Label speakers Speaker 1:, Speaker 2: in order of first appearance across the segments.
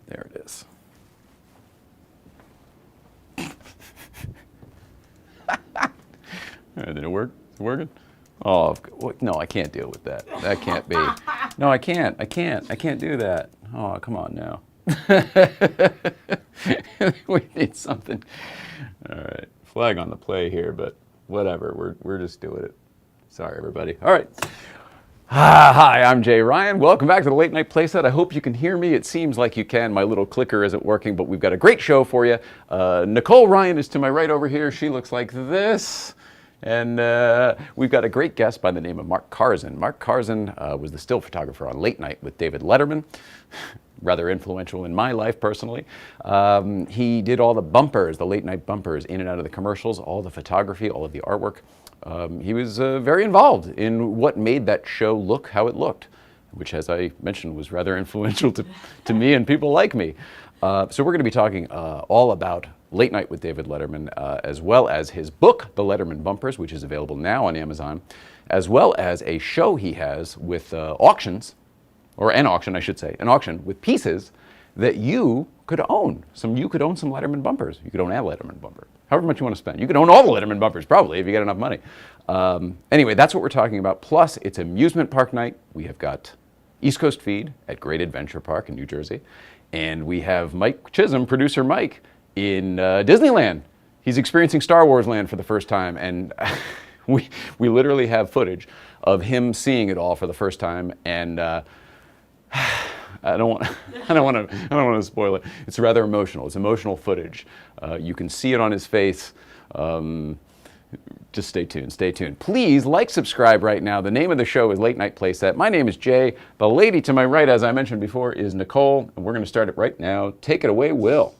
Speaker 1: There it is. Did it work? Is it working? Oh, no, I can't deal with that. That can't be. No, I can't. I can't do that. Oh, come on now. We need something. All right. Flag on the play here, but whatever. We're just doing it. Sorry, everybody. All right. Hi, I'm Jay Ryan. Welcome back to the Late Night Playset. I hope you can hear me. It seems like you can. My little clicker isn't working, but we've got a great show for you. Nicole Ryan is to my right over here. She looks like this. And we've got a great guest by the name of Marc Karzen. Marc Karzen was the still photographer on Late Night with David Letterman. Rather influential in my life personally. He did all the bumpers, the late night bumpers, in and out of the commercials, all the photography, all of the artwork. He was very involved in what made that show look how it looked, which, as I mentioned, was rather influential to me and people like me. So we're going to be talking all about Late Night with David Letterman, as well as his book, The Letterman Bumpers, which is available now on Amazon, as well as a show he has with auctions, or an auction, I should say, an auction with pieces that you could own. You could own some Letterman bumpers. You could own a Letterman bumper, however much you want to spend. You could own all the Letterman bumpers, probably, if you got enough money. Anyway, that's what we're talking about. Plus, it's amusement park night. We have got East Coast Feed at Great Adventure Park in New Jersey. And we have Mike Chisholm, producer Mike, in Disneyland. He's experiencing Star Wars Land for the first time. And we literally have footage of him seeing it all for the first time. And I don't want to spoil it. It's rather emotional. It's emotional footage. You can see it on his face. Just stay tuned. Stay tuned. Please like, subscribe right now. The name of the show is Late Night Playset. My name is Jay. The lady to my right, as I mentioned before, is Nicole, and we're going to start it right now. Take it away, Will.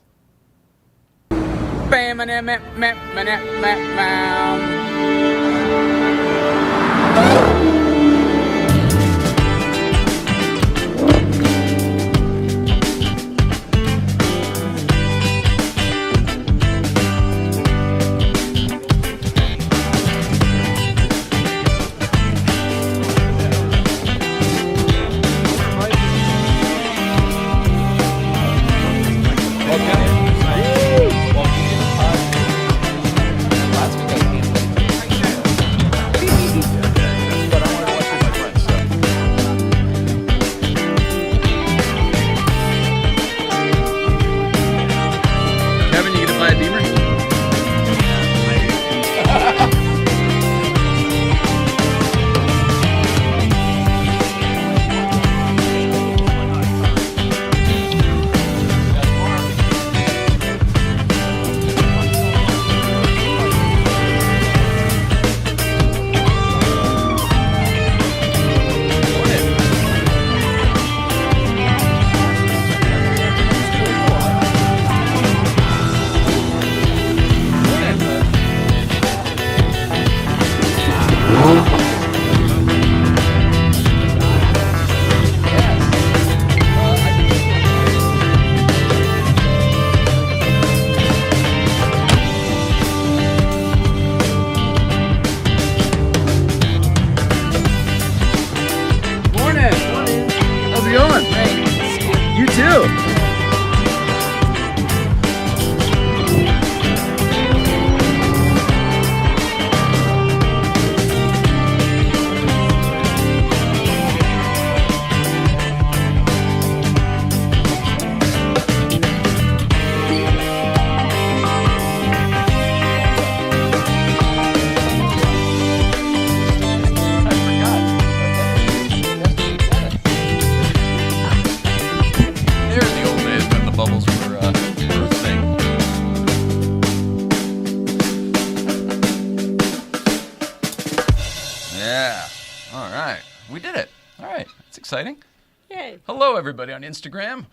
Speaker 1: Exciting.
Speaker 2: Yay.
Speaker 1: Hello, everybody on Instagram.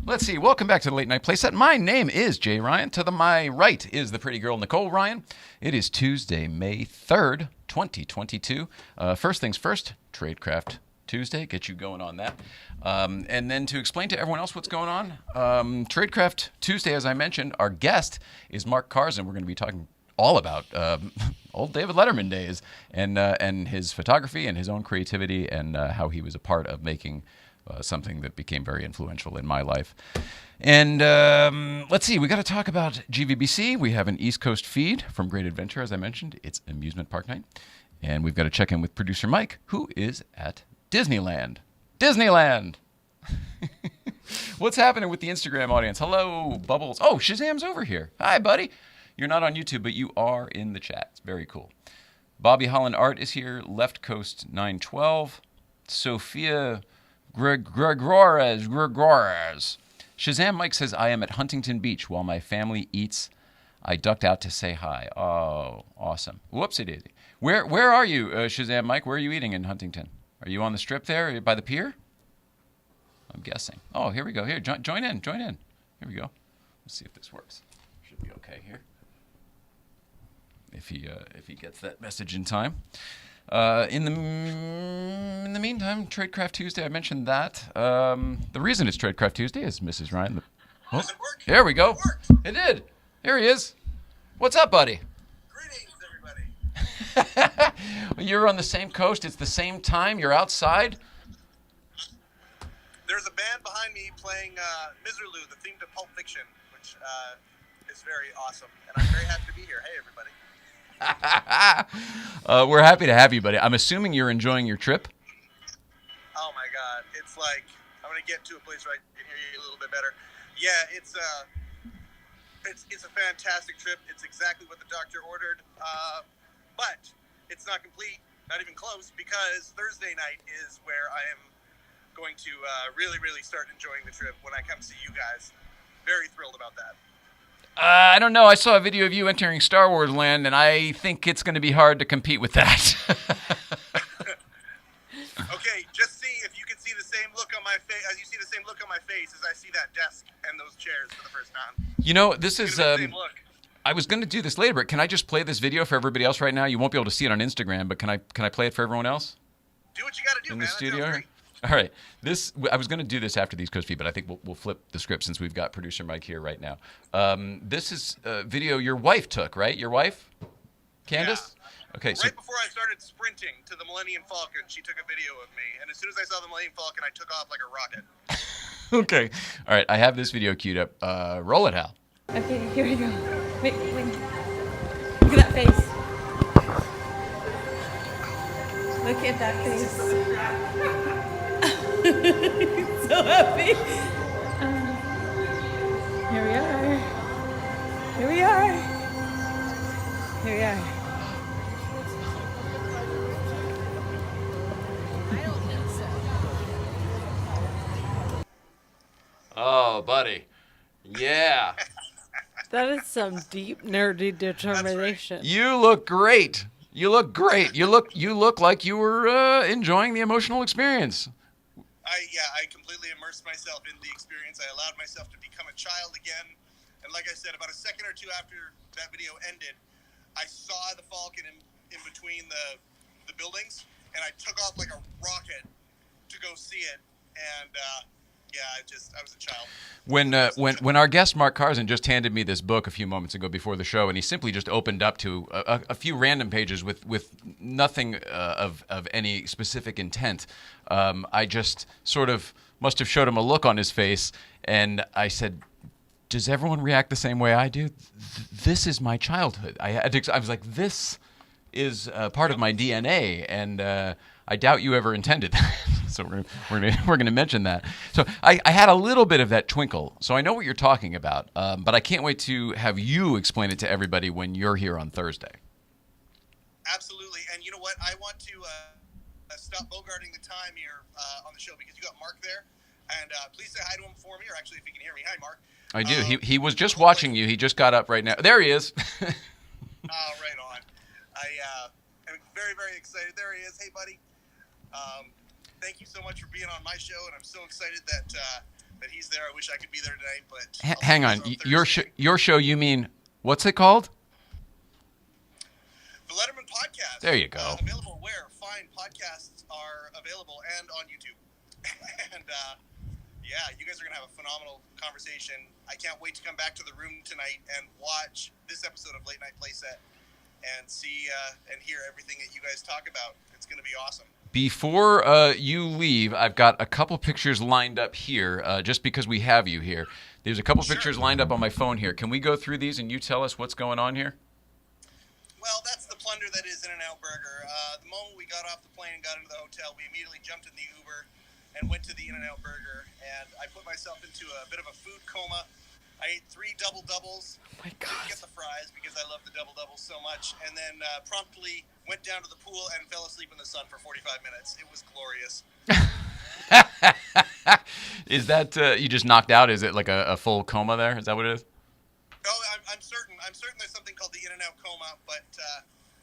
Speaker 1: Let's see. Welcome back to the Late Night Playset. My name is Jay Ryan. To my right is the pretty girl, Nicole Ryan. It is Tuesday, May 3rd, 2022. First things first, Tradecraft Tuesday. Get you going on that. And then to explain to everyone else what's going on, Tradecraft Tuesday, as I mentioned, our guest is Marc Karzen. We're going to be talking all about old David Letterman days and his photography and his own creativity and how he was a part of making something that became very influential in my life. And let's see, we got to talk about GVBC. We have an East Coast feed from Great Adventure, as I mentioned. It's Amusement Park night. And we've got to check in with producer Mike, who is at Disneyland. Disneyland! What's happening with the Instagram audience? Hello, Bubbles. Oh, Shazam's over here. Hi, buddy. You're not on YouTube, but you are in the chat. It's very cool. Bobby Holland Art is here. Left Coast 912. Sophia Gregores. Shazam Mike says, I am at Huntington Beach while my family eats. I ducked out to say hi. Oh, awesome. Whoopsie daisy. Where are you, Shazam Mike? Where are you eating in Huntington? Are you on the strip there by the pier? I'm guessing. Oh, here we go. Here, join in. Here we go. Let's see if this works. Should be okay here. If he gets that message in time. In the meantime, Tradecraft Tuesday. I mentioned that. The reason it's Tradecraft Tuesday is Mrs. Ryan.
Speaker 2: Does it work?
Speaker 1: There we go.
Speaker 2: It worked.
Speaker 1: It did. Here he is. What's up, buddy?
Speaker 2: Greetings, everybody.
Speaker 1: You're on the same coast. It's the same time. You're outside.
Speaker 2: There's a band behind me playing Miserlou, the theme to Pulp Fiction, which is very awesome. And I'm very happy to be here. Hey, everybody.
Speaker 1: We're happy to have you, buddy. I'm assuming you're enjoying your trip.
Speaker 2: Oh, my God. It's like, I'm going to get to a place where I can hear you a little bit better. Yeah, it's a fantastic trip. It's exactly what the doctor ordered. But it's not complete, not even close, because Thursday night is where I am going to really, really start enjoying the trip when I come see you guys. Very thrilled about that.
Speaker 1: I don't know. I saw a video of you entering Star Wars land, and I think it's going to be hard to compete with that.
Speaker 2: Okay, just see if you can see the same look on my face as you see the same look on my face as I see that desk and those chairs for the first time.
Speaker 1: You know, this is.
Speaker 2: The same look.
Speaker 1: I was going to do this later, but can I just play this video for everybody else right now? You won't be able to see it on Instagram, but can I play it for everyone else?
Speaker 2: Do what you got to do,
Speaker 1: in
Speaker 2: man.
Speaker 1: the
Speaker 2: That
Speaker 1: studio.
Speaker 2: sounds great.
Speaker 1: All right. I was going to do this after the East Coast feed, but I think we'll flip the script since we've got producer Mike here right now. This is a video your wife took, right? Your wife, Candace?
Speaker 2: Yeah.
Speaker 1: Okay.
Speaker 2: Right before I started sprinting to the Millennium Falcon, she took a video of me, and as soon as I saw the Millennium Falcon, I took off like a rocket.
Speaker 1: Okay. All right. I have this video queued up. Roll it, Hal.
Speaker 3: Okay, here we go. Wait. Look at that face. Look at that face. He's so happy. Here we are.
Speaker 1: Oh, buddy. Yeah.
Speaker 3: That is some deep nerdy determination.
Speaker 1: You look great. You look like you were enjoying the emotional experience.
Speaker 2: I completely immersed myself in the experience. I allowed myself to become a child again. And like I said, about a second or two after that video ended, I saw the Falcon in between the buildings, and I took off like a rocket to go see it. And I was a child.
Speaker 1: When our guest Marc Karzen just handed me this book a few moments ago before the show, and he simply just opened up to a few random pages with nothing of any specific intent, I just sort of must have showed him a look on his face, and I said, does everyone react the same way I do? This is my childhood. I was like, this is part of my DNA, and I doubt you ever intended that. So we're gonna mention that. So I had a little bit of that twinkle. So I know what you're talking about, but I can't wait to have you explain it to everybody when you're here on Thursday.
Speaker 2: Absolutely, and you know what? I want to stop bogarting the time here on the show because you got Mark there, and please say hi to him for me, or actually if you can hear me, hi Mark.
Speaker 1: I do. He was just watching you. He just got up right now. There he is.
Speaker 2: Oh, right on. I am very, very excited. There he is. Hey, buddy. Thank you so much for being on my show, and I'm so excited that he's there. I wish I could be there tonight, but
Speaker 1: hang on. Your show. You mean what's it called?
Speaker 2: The Letterman Podcast.
Speaker 1: There you go.
Speaker 2: Available where fine podcasts are available and on YouTube. And you guys are gonna have a phenomenal conversation. I can't wait to come back to the room tonight and watch this episode of Late Night Playset and see and hear everything that you guys talk about. It's gonna be awesome.
Speaker 1: Before you leave, I've got a couple pictures lined up here, just because we have you here. There's a couple pictures lined up on my phone here. Can we go through these and you tell us what's going on here?
Speaker 2: Well, that's the plunder that is In-N-Out Burger. The moment we got off the plane and got into the hotel, we immediately jumped in the Uber and went to the In-N-Out Burger. And I put myself into a bit of a food coma. I ate 3 double-doubles.
Speaker 3: Oh my God.
Speaker 2: Didn't get the fries because I love the double-doubles so much. And then promptly went down to the pool and fell asleep in the sun for 45 minutes. It was glorious.
Speaker 1: Is that you just knocked out? Is it like a full coma there? Is that what it is?
Speaker 2: Oh, I'm certain. I'm certain there's something called the In-N-Out coma, but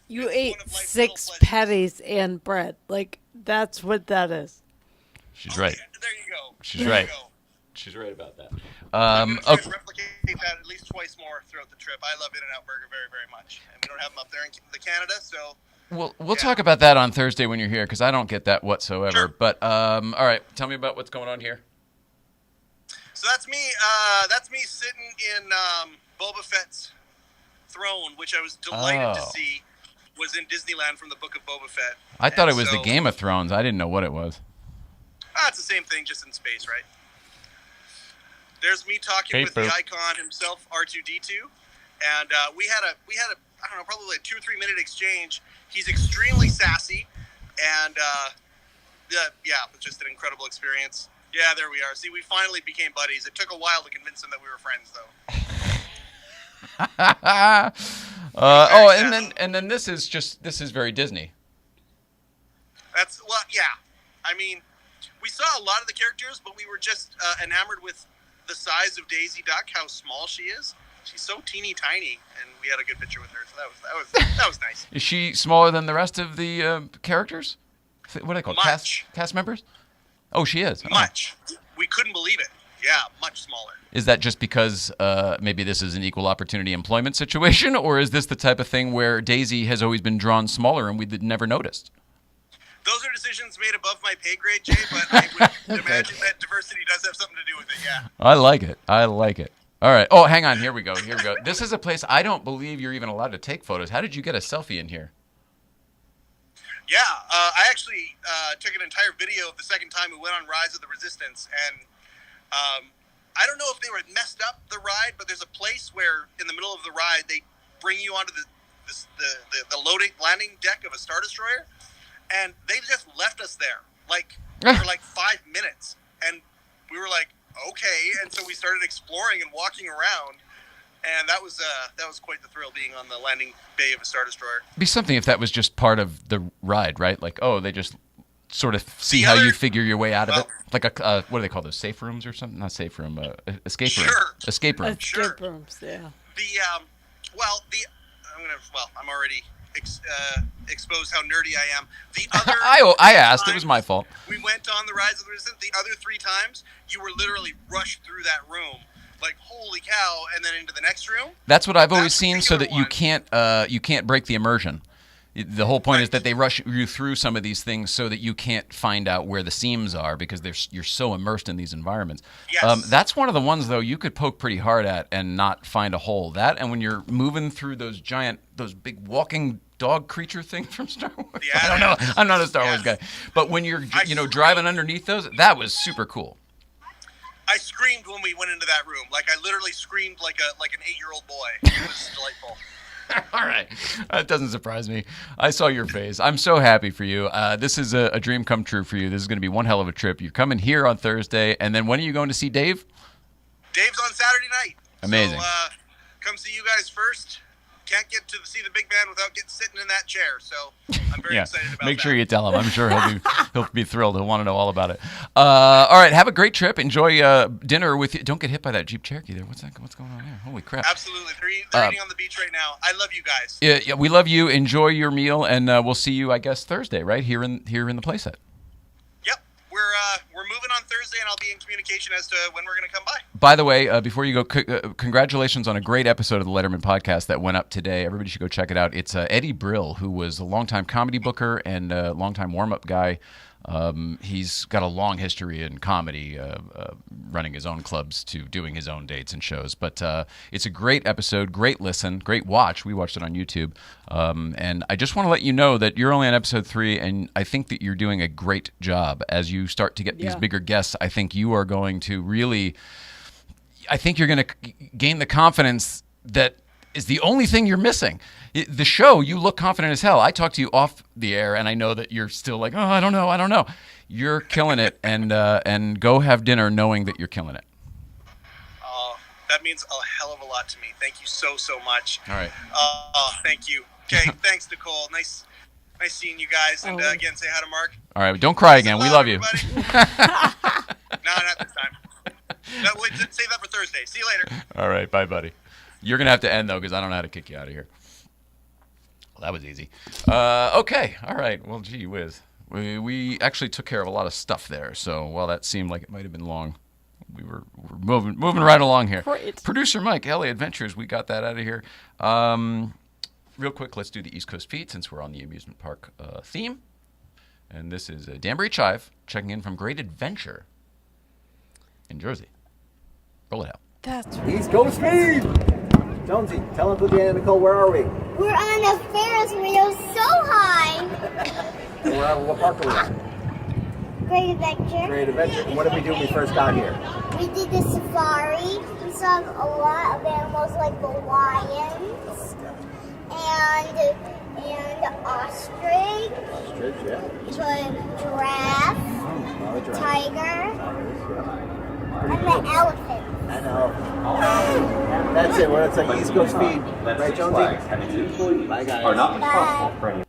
Speaker 3: You
Speaker 2: it's
Speaker 3: ate
Speaker 2: one of life's
Speaker 3: 6
Speaker 2: little pleasures.
Speaker 3: patties and bread. Like, that's what that is.
Speaker 1: She's
Speaker 2: Oh,
Speaker 1: right.
Speaker 2: yeah, there you go.
Speaker 1: She's
Speaker 2: There
Speaker 1: right.
Speaker 2: you go.
Speaker 1: She's right about that.
Speaker 2: I'm going to try
Speaker 1: Okay.
Speaker 2: and replicate that at least twice more throughout the trip. I love In-N-Out Burger very, very much. And we don't have them up there in the Canada, so...
Speaker 1: We'll talk about that on Thursday when you're here, because I don't get that whatsoever.
Speaker 2: Sure.
Speaker 1: But all right, tell me about what's going on here.
Speaker 2: So that's me. That's me sitting in Boba Fett's throne, which I was delighted to see was in Disneyland from the Book of Boba Fett.
Speaker 1: I thought
Speaker 2: And
Speaker 1: it was the
Speaker 2: so-
Speaker 1: Game of Thrones. I didn't know what it was.
Speaker 2: It's the same thing, just in space, right? There's me talking
Speaker 1: Hey,
Speaker 2: with the
Speaker 1: Boop.
Speaker 2: icon himself, R2D2, and we had a I don't know, probably like 2 or 3 minute exchange. He's extremely sassy, and yeah, it was just an incredible experience. Yeah, there we are. See, we finally became buddies. It took a while to convince him that we were friends, though.
Speaker 1: And then this is very Disney.
Speaker 2: Yeah. I mean, we saw a lot of the characters, but we were just enamored with the size of Daisy Duck, how small she is. She's so teeny tiny, and we had a good picture with her, so that was nice.
Speaker 1: Is she smaller than the rest of the characters? What do they call
Speaker 2: Much.
Speaker 1: cast members? Oh, she is. Oh.
Speaker 2: Much. We couldn't believe it. Yeah, much smaller.
Speaker 1: Is that just because maybe this is an equal opportunity employment situation, or is this the type of thing where Daisy has always been drawn smaller and we never noticed?
Speaker 2: Those are decisions made above my pay grade, Jay, but I would imagine that diversity does have something to do with it, yeah.
Speaker 1: I like it. All right. Oh, hang on. Here we go. This is a place I don't believe you're even allowed to take photos. How did you get a selfie in here?
Speaker 2: Yeah, I actually took an entire video of the second time we went on Rise of the Resistance, and I don't know if they were messed up the ride, but there's a place where in the middle of the ride they bring you onto the loading landing deck of a Star Destroyer, and they just left us there for like 5 minutes, and we were like, okay, and so we started exploring and walking around, and that was quite the thrill, being on the landing bay of a Star Destroyer.
Speaker 1: It'd be something if that was just part of the ride, right? Like, oh, they just sort of see how you figure your way out of it. Like a what do they call those? Safe rooms or something? Not safe room. Escape room.
Speaker 2: Sure.
Speaker 1: Escape room.
Speaker 3: Escape rooms, yeah.
Speaker 2: I'm already exposed how nerdy I am. The other
Speaker 1: I asked. It
Speaker 2: times
Speaker 1: was my fault.
Speaker 2: We went on the Rise of the Resistance. The other 3 times, you were literally rushed through that room, like holy cow, and then into the next room.
Speaker 1: That's what I've always
Speaker 2: That
Speaker 1: seen, so that
Speaker 2: particular
Speaker 1: you can't break the immersion. The whole point is that they rush you through some of these things so that you can't find out where the seams are because you're so immersed in these environments.
Speaker 2: Yes.
Speaker 1: That's one of the ones, though, you could poke pretty hard at and not find a hole. That, and when you're moving through those big walking dog creature thing from Star Wars.
Speaker 2: Yeah,
Speaker 1: I don't know. I'm not a Star Wars guy. But when you're driving underneath those, that was super cool.
Speaker 2: I screamed when we went into that room. Like I literally screamed like an 8-year-old boy. It was delightful.
Speaker 1: All right. That doesn't surprise me. I saw your face. I'm so happy for you. This is a dream come true for you. This is going to be one hell of a trip. You're coming here on Thursday, and then when are you going to see Dave?
Speaker 2: Dave's on Saturday night.
Speaker 1: Amazing.
Speaker 2: So, come see you guys first. Can't get to see the big man without sitting in that chair. So I'm very excited about that.
Speaker 1: Make sure you tell him. I'm sure he'll be thrilled. He'll want to know all about it. All right. Have a great trip. Enjoy dinner with you. Don't get hit by that Jeep Cherokee there. What's going on there? Holy crap.
Speaker 2: Absolutely. They're eating on the beach right now. I love you guys.
Speaker 1: Yeah, we love you. Enjoy your meal, and we'll see you, I guess, Thursday, right here in the playset.
Speaker 2: Yep. We're moving on Thursday, and I'll be in communication as to when we're going to come by.
Speaker 1: By the way, before you go, congratulations on a great episode of the Letterman podcast that went up today. Everybody should go check it out. It's Eddie Brill, who was a longtime comedy booker and a longtime warm-up guy
Speaker 4: He's got a long history in comedy, running his own clubs to doing his own dates and shows. But it's a great episode, great listen, great watch. We watched it on YouTube. And I just want to let you know that you're only on episode 3, and I think that you're doing a great job. As you start to get these bigger guests, I think you are going to really... I think you're going to gain the confidence that is the only thing you're missing. The show, you look confident as hell. I talk to you off the air, and I know that you're still like, oh, I don't know. You're killing it, and go have dinner knowing that you're killing it.
Speaker 2: Oh, that means a hell of a lot to me. Thank you so much.
Speaker 4: All right.
Speaker 2: Thank you. Okay, thanks, Nicole. Nice seeing you guys. And again, say hi to Mark.
Speaker 4: All right, don't cry again. We love you.
Speaker 2: No, not this time. No, wait, save that for Thursday. See you later.
Speaker 4: All right, bye, buddy. You're going to have to end, though, because I don't know how to kick you out of here. Well, that was easy. Okay, all right. Well, gee whiz. We actually took care of a lot of stuff there, so while that seemed like it might have been long, we're moving right along here.
Speaker 3: Great.
Speaker 4: Producer Mike, LA Adventures, we got that out of here. Real quick, let's do the East Coast feed since we're on the Amusement Park theme. And this is Danbury Chive checking in from Great Adventure in Jersey. Roll it out.
Speaker 3: That's
Speaker 5: East Coast Speed! Jonesy, tell them, Pookie and Nicole, where are we?
Speaker 6: We're on a Ferris wheel so high.
Speaker 5: What park are we at?
Speaker 6: Great adventure.
Speaker 5: Great Adventure. And what did we do when we first got here?
Speaker 6: We did the safari. We saw a lot of animals like the lions and ostrich.
Speaker 5: Ostrich, yeah.
Speaker 6: Giraffe. Tiger. And the elephant.
Speaker 5: I know. That's it. Well, it's like East Coast Speed. Right, Jonesy? Bye, guys.
Speaker 7: Are not responsible for any.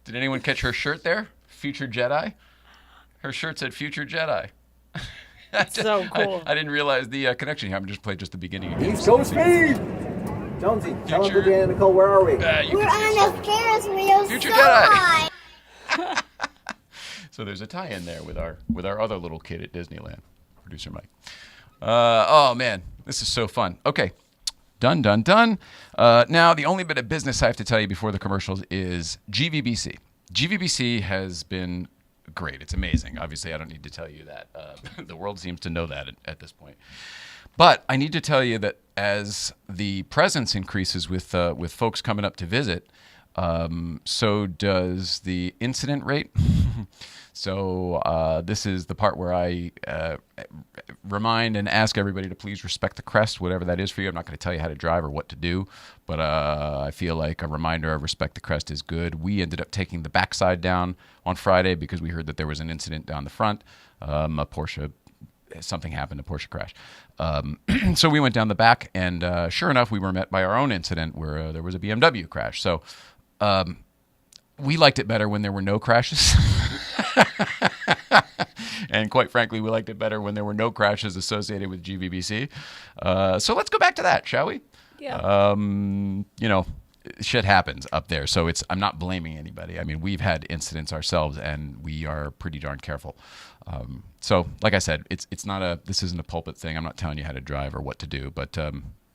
Speaker 4: Did anyone catch her shirt there? Future Jedi? Her shirt said Future Jedi.
Speaker 3: so cool.
Speaker 4: I didn't realize the connection here. I'm just playing just the beginning again.
Speaker 5: East Coast Speed! Jonesy, tell them, Pookie and Nicole, where are we?
Speaker 6: We're on a Ferris wheel
Speaker 4: Future
Speaker 6: so
Speaker 4: Jedi.
Speaker 6: high.
Speaker 4: So there's a tie-in there with our other little kid at Disneyland, producer Mike. Oh man, this is so fun. Okay, done. Now the only bit of business I have to tell you before the commercials is GVBC. GVBC has been great. It's amazing. Obviously, I don't need to tell you that. The world seems to know that at this point. But I need to tell you that as the presence increases with folks coming up to visit, so does the incident rate. So this is the part where I remind and ask everybody to please respect the crest, whatever that is for you. I'm not going to tell you how to drive or what to do, but I feel like a reminder of respect the crest is good. We ended up taking the backside down on Friday because we heard that there was an incident down the front. A Porsche, something happened, a Porsche crash. So we went down the back, and sure enough, we were met by our own incident where there was a BMW crash. So we liked it better when there were no crashes. And quite frankly, we liked it better when there were no crashes associated with GVBC. So let's go back to that, shall we?
Speaker 3: Yeah.
Speaker 4: Shit happens up there. So I'm not blaming anybody. I mean, we've had incidents ourselves, and we are pretty darn careful. So like I said, this isn't a pulpit thing. I'm not telling you how to drive or what to do, but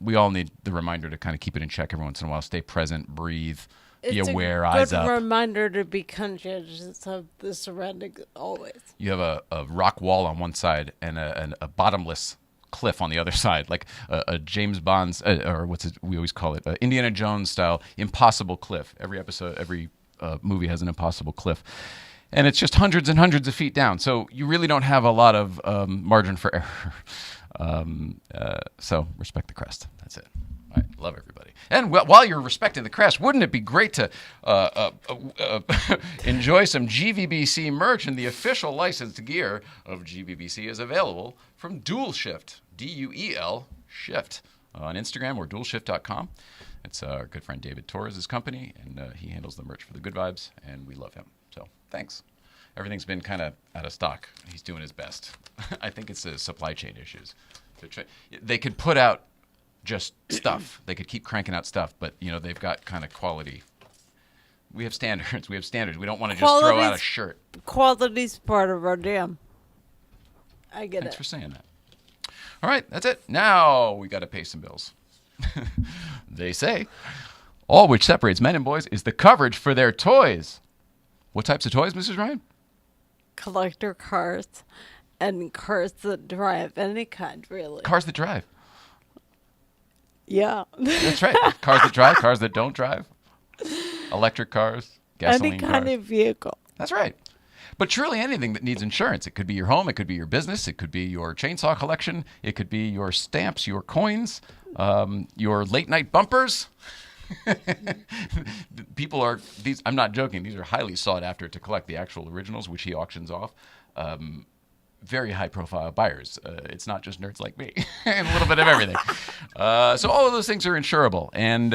Speaker 4: we all need the reminder to kind of keep it in check every once in a while. Stay present, breathe. Be aware, eyes up.
Speaker 3: It's a good reminder to be conscious of the surroundings always.
Speaker 4: You have a rock wall on one side and a bottomless cliff on the other side, like a James Bond's, or we always call it, Indiana Jones style impossible cliff. Every movie has an impossible cliff. And it's just hundreds and hundreds of feet down. So you really don't have a lot of margin for error. So respect the crest. That's it. All right, love everybody. And while you're respecting the crest, wouldn't it be great to enjoy some GVBC merch? And the official licensed gear of GVBC is available from Dual Shift, DUEL Shift, on Instagram or dualshift.com. It's our good friend David Torres' company, and he handles the merch for the Good Vibes, and we love him. So thanks. Everything's been kind of out of stock. He's doing his best. I think it's the supply chain issues. They could put out just stuff. They could keep cranking out stuff, but they've got kind of quality. We have standards. We don't want to just throw out a shirt.
Speaker 3: Quality's part of our jam. I get
Speaker 4: Thanks
Speaker 3: it.
Speaker 4: for saying that. All right, that's it. Now we got to pay some bills. They say all which separates men and boys is the coverage for their toys. What types of toys, Mrs. Ryan?
Speaker 3: Collector cars and cars that drive any kind, really.
Speaker 4: Cars that drive.
Speaker 3: Yeah.
Speaker 4: That's right. Cars that drive, cars that don't drive. Electric cars, gasoline
Speaker 3: Any kind
Speaker 4: cars.
Speaker 3: of vehicle.
Speaker 4: That's right. But truly anything that needs insurance. It could be your home. It could be your business. It could be your chainsaw collection. It could be your stamps, your coins, your late night bumpers. People are these. I'm not joking. These are highly sought after to collect the actual originals, which he auctions off. Very high profile buyers. It's not just nerds like me, and a little bit of everything. So all of those things are insurable. And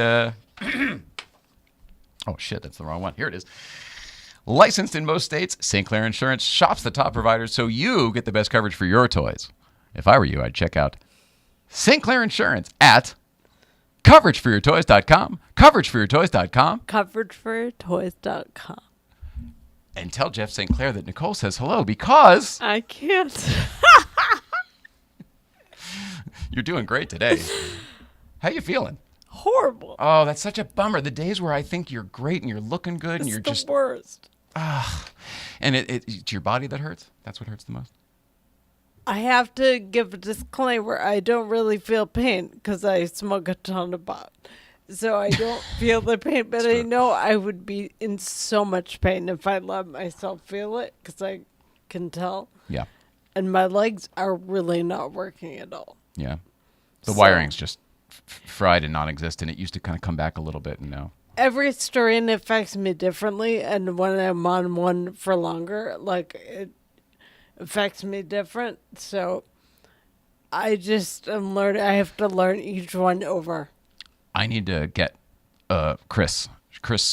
Speaker 4: oh shit, that's the wrong one. Here it is. Licensed in most states, St. Clair Insurance shops the top providers so you get the best coverage for your toys. If I were you, I'd check out St. Clair Insurance at coverageforyourtoys.com, coverageforyourtoys.com,
Speaker 3: Coverageforyourtoys.com.
Speaker 4: and tell Jeff St. Clair that Nicole says hello because
Speaker 3: I can't.
Speaker 4: you're doing great today. How you feeling?
Speaker 3: Horrible.
Speaker 4: Oh, that's such a bummer. The days where I think you're great and you're looking good and
Speaker 3: It's
Speaker 4: you're
Speaker 3: the
Speaker 4: just
Speaker 3: worst.
Speaker 4: and it's your body that hurts. That's what hurts the most.
Speaker 3: I have to give a disclaimer. I don't really feel pain because I smoke a ton of pot. So I don't feel the pain, but I know I would be in so much pain if I let myself feel it because I can tell.
Speaker 4: Yeah.
Speaker 3: And my legs are really not working at all.
Speaker 4: Yeah. The
Speaker 3: So-
Speaker 4: wiring's just fried and non-existent. It used to kind of come back a little bit and now.
Speaker 3: Every strain affects me differently, and when I'm on one for longer, like it affects me different. So I just am learning. I have to learn each one over.
Speaker 4: I need to get Chris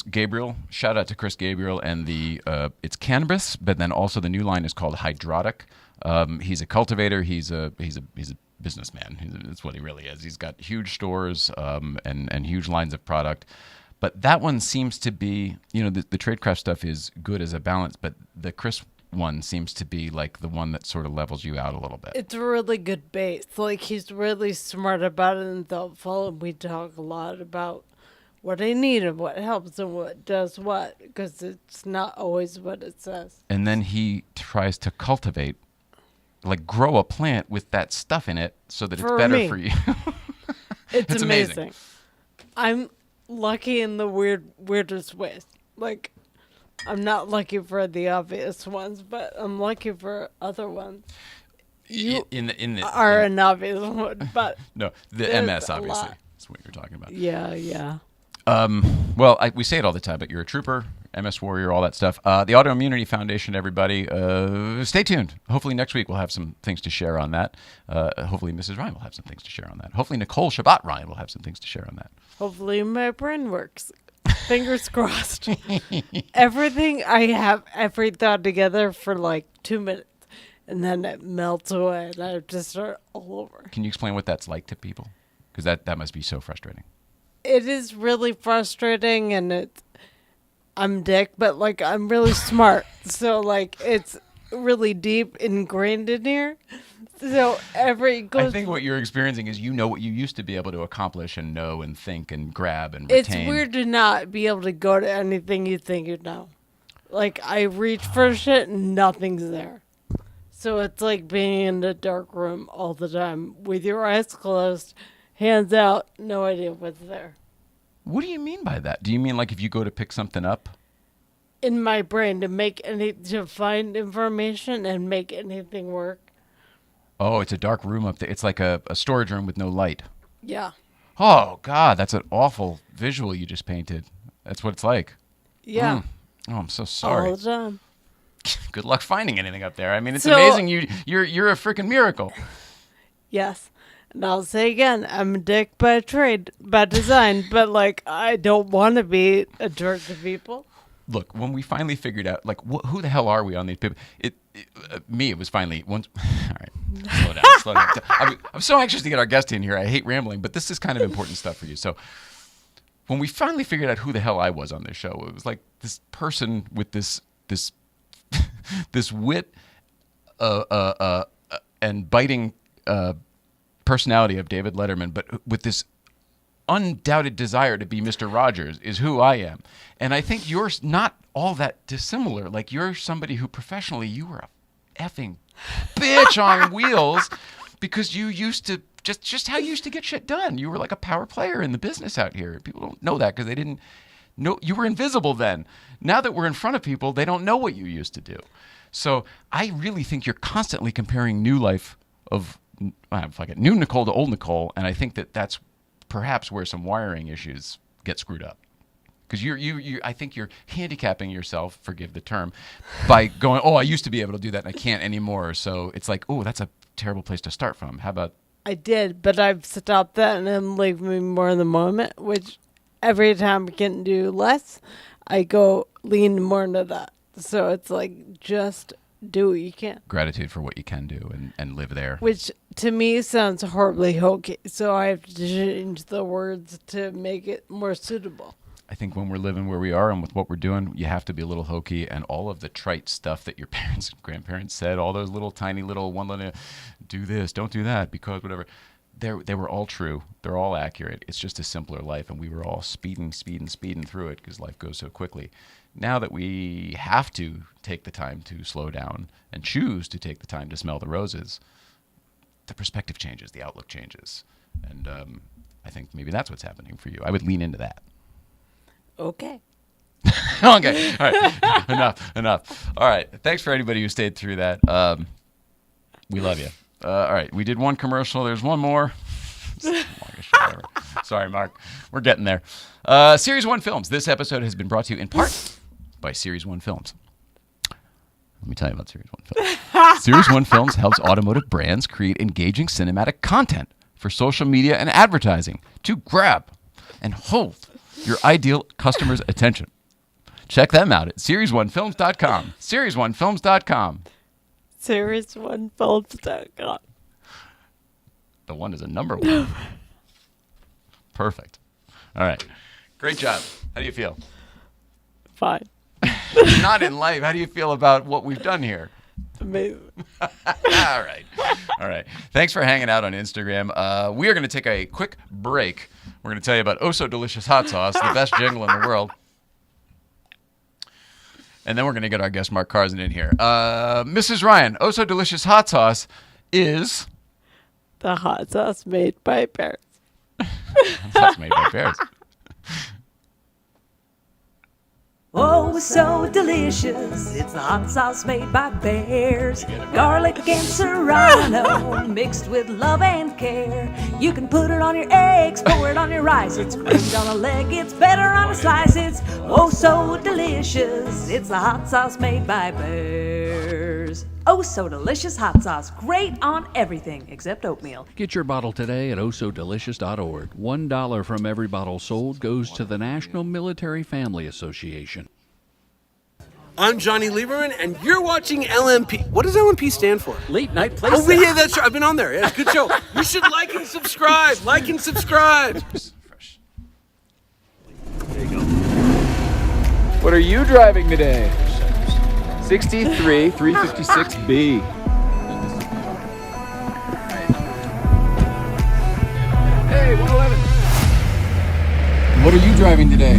Speaker 4: Gabriel. Shout out to Chris Gabriel and the it's cannabis, but then also the new line is called Hydrotic. He's a cultivator. He's a businessman. That's what he really is. He's got huge stores and huge lines of product. But that one seems to be, the tradecraft stuff is good as a balance, but the Chris one seems to be like the one that sort of levels you out a little bit.
Speaker 3: It's a really good base. Like he's really smart about it and thoughtful, and we talk a lot about what I need and what helps and what does what, because it's not always what it says.
Speaker 4: And then he tries to cultivate, like grow a plant with that stuff in it so that it's
Speaker 3: For
Speaker 4: better
Speaker 3: me.
Speaker 4: for you.
Speaker 3: It's
Speaker 4: amazing.
Speaker 3: amazing. I'm lucky in the weirdest ways. Like, I'm not lucky for the obvious ones, but I'm lucky for other ones. You
Speaker 4: Are
Speaker 3: an obvious one, but
Speaker 4: no, the
Speaker 3: there's
Speaker 4: MS
Speaker 3: a
Speaker 4: obviously.
Speaker 3: lot.
Speaker 4: That's what you're talking about.
Speaker 3: Yeah.
Speaker 4: Well, we say it all the time, but you're a trooper, MS warrior, all that stuff. The Autoimmunity Foundation, everybody, stay tuned. Hopefully next week we'll have some things to share on that. Hopefully Mrs. Ryan will have some things to share on that. Hopefully Nicole Shabbat Ryan will have some things to share on that.
Speaker 3: Hopefully my brain works. Fingers crossed. Everything I have, every thought together for like 2 minutes, and then it melts away, and I have to start all over.
Speaker 4: Can you explain what that's like to people? Because that must be so frustrating.
Speaker 3: It is really frustrating, and I'm dick, but like I'm really smart, so like it's really deep ingrained in here. So
Speaker 4: I think what you're experiencing is what you used to be able to accomplish and know and think and grab and
Speaker 3: it's
Speaker 4: retain.
Speaker 3: weird to not be able to go to anything you think you know. Like I reach for shit and nothing's there. So it's like being in a dark room all the time with your eyes closed, hands out, no idea what's there.
Speaker 4: What do you mean by that? Do you mean like if you go to pick something up?
Speaker 3: In my brain to find information and make anything work.
Speaker 4: Oh, it's a dark room up there. It's like a storage room with no light.
Speaker 3: Yeah.
Speaker 4: Oh, God, that's an awful visual you just painted. That's what it's like.
Speaker 3: Yeah.
Speaker 4: Oh, I'm so sorry.
Speaker 3: All the time.
Speaker 4: Good luck finding anything up there. I mean, it's
Speaker 3: So-
Speaker 4: amazing. You're a freaking miracle.
Speaker 3: Yes. And I'll say again, I'm a dick by trade, by design, but like I don't want to be a jerk to people.
Speaker 4: Look, when we finally figured out, like, who the hell are we on these people? It was finally once. All right, slow down. I'm so anxious to get our guest in here. I hate rambling, but this is kind of important stuff for you. So, when we finally figured out who the hell I was on this show, it was like this person with this wit, and biting personality of David Letterman, but with this undoubted desire to be Mr. Rogers is who I am. And I think you're not all that dissimilar. Like, you're somebody who professionally, you were a effing bitch on wheels because you used to just how you used to get shit done. You were like a power player in the business out here. People don't know that because they didn't know you were invisible then. Now that we're in front of people, they don't know what you used to do. So I really think you're constantly comparing new life of new Nicole to old Nicole, and I think that's perhaps where some wiring issues get screwed up. Because I think you're handicapping yourself, forgive the term, by going, oh, I used to be able to do that and I can't anymore. So it's like, oh, that's a terrible place to start from. How about?
Speaker 3: I did, but I've stopped that and I'm living more in the moment, which every time I can do less, I go lean more into that. So it's like, just do what you can.
Speaker 4: Gratitude for what you can do and live there.
Speaker 3: Which to me sounds horribly hokey. So I have to change the words to make it more suitable.
Speaker 4: I think when we're living where we are and with what we're doing, you have to be a little hokey, and all of the trite stuff that your parents and grandparents said, all those little tiny little one-liner, do this, don't do that, because whatever, they were all true. They're all accurate. It's just a simpler life, and we were all speeding through it because life goes so quickly. Now that we have to take the time to slow down and choose to take the time to smell the roses, the perspective changes, the outlook changes, and I think maybe that's what's happening for you. I would lean into that.
Speaker 3: Okay.
Speaker 4: Okay. All right. Enough. All right. Thanks for anybody who stayed through that. We love you. All right. We did one commercial. There's one more. Sorry, Mark. We're getting there. Series 1 Films. This episode has been brought to you in part by Series 1 Films. Let me tell you about Series 1 Films. Series 1 Films helps automotive brands create engaging cinematic content for social media and advertising to grab and hold your ideal customer's attention. Check them out at series1films.com. Series1films.com.
Speaker 3: Series1films.com.
Speaker 4: The one is a number one. Perfect. All right. Great job. How do you feel?
Speaker 3: Fine.
Speaker 4: Not in life. How do you feel about what we've done here?
Speaker 3: Amazing.
Speaker 4: All right. Thanks for hanging out on Instagram. We are going to take a quick break. We're going to tell you about Oh So Delicious Hot Sauce, the best jingle in the world. And then we're going to get our guest Marc Karzen in here. Mrs. Ryan, Oh So Delicious Hot Sauce is...
Speaker 3: the hot sauce made by bears.
Speaker 4: Sauce made by bears.
Speaker 7: Oh, it's so delicious. It's the hot sauce made by bears. Garlic and serrano mixed with love and care. You can put it on your eggs, pour it on your rice. It's great on a leg, it's better on a slice. It's oh so delicious. It's the hot sauce made by bears. Oh, so delicious hot sauce. Great on everything except oatmeal.
Speaker 8: Get your bottle today at ohsodelicious.org. $1 from every bottle sold goes to the National Military Family Association.
Speaker 9: I'm Johnny Lieberman, and you're watching LNP. What does LNP stand for?
Speaker 8: Late Night Play.
Speaker 9: Oh, yeah, that's right. I've been on there. Yeah, good show. You should like and subscribe. Like and subscribe.
Speaker 1: There you go. What are you driving today? 63 356B. Hey, 111. What are you driving today?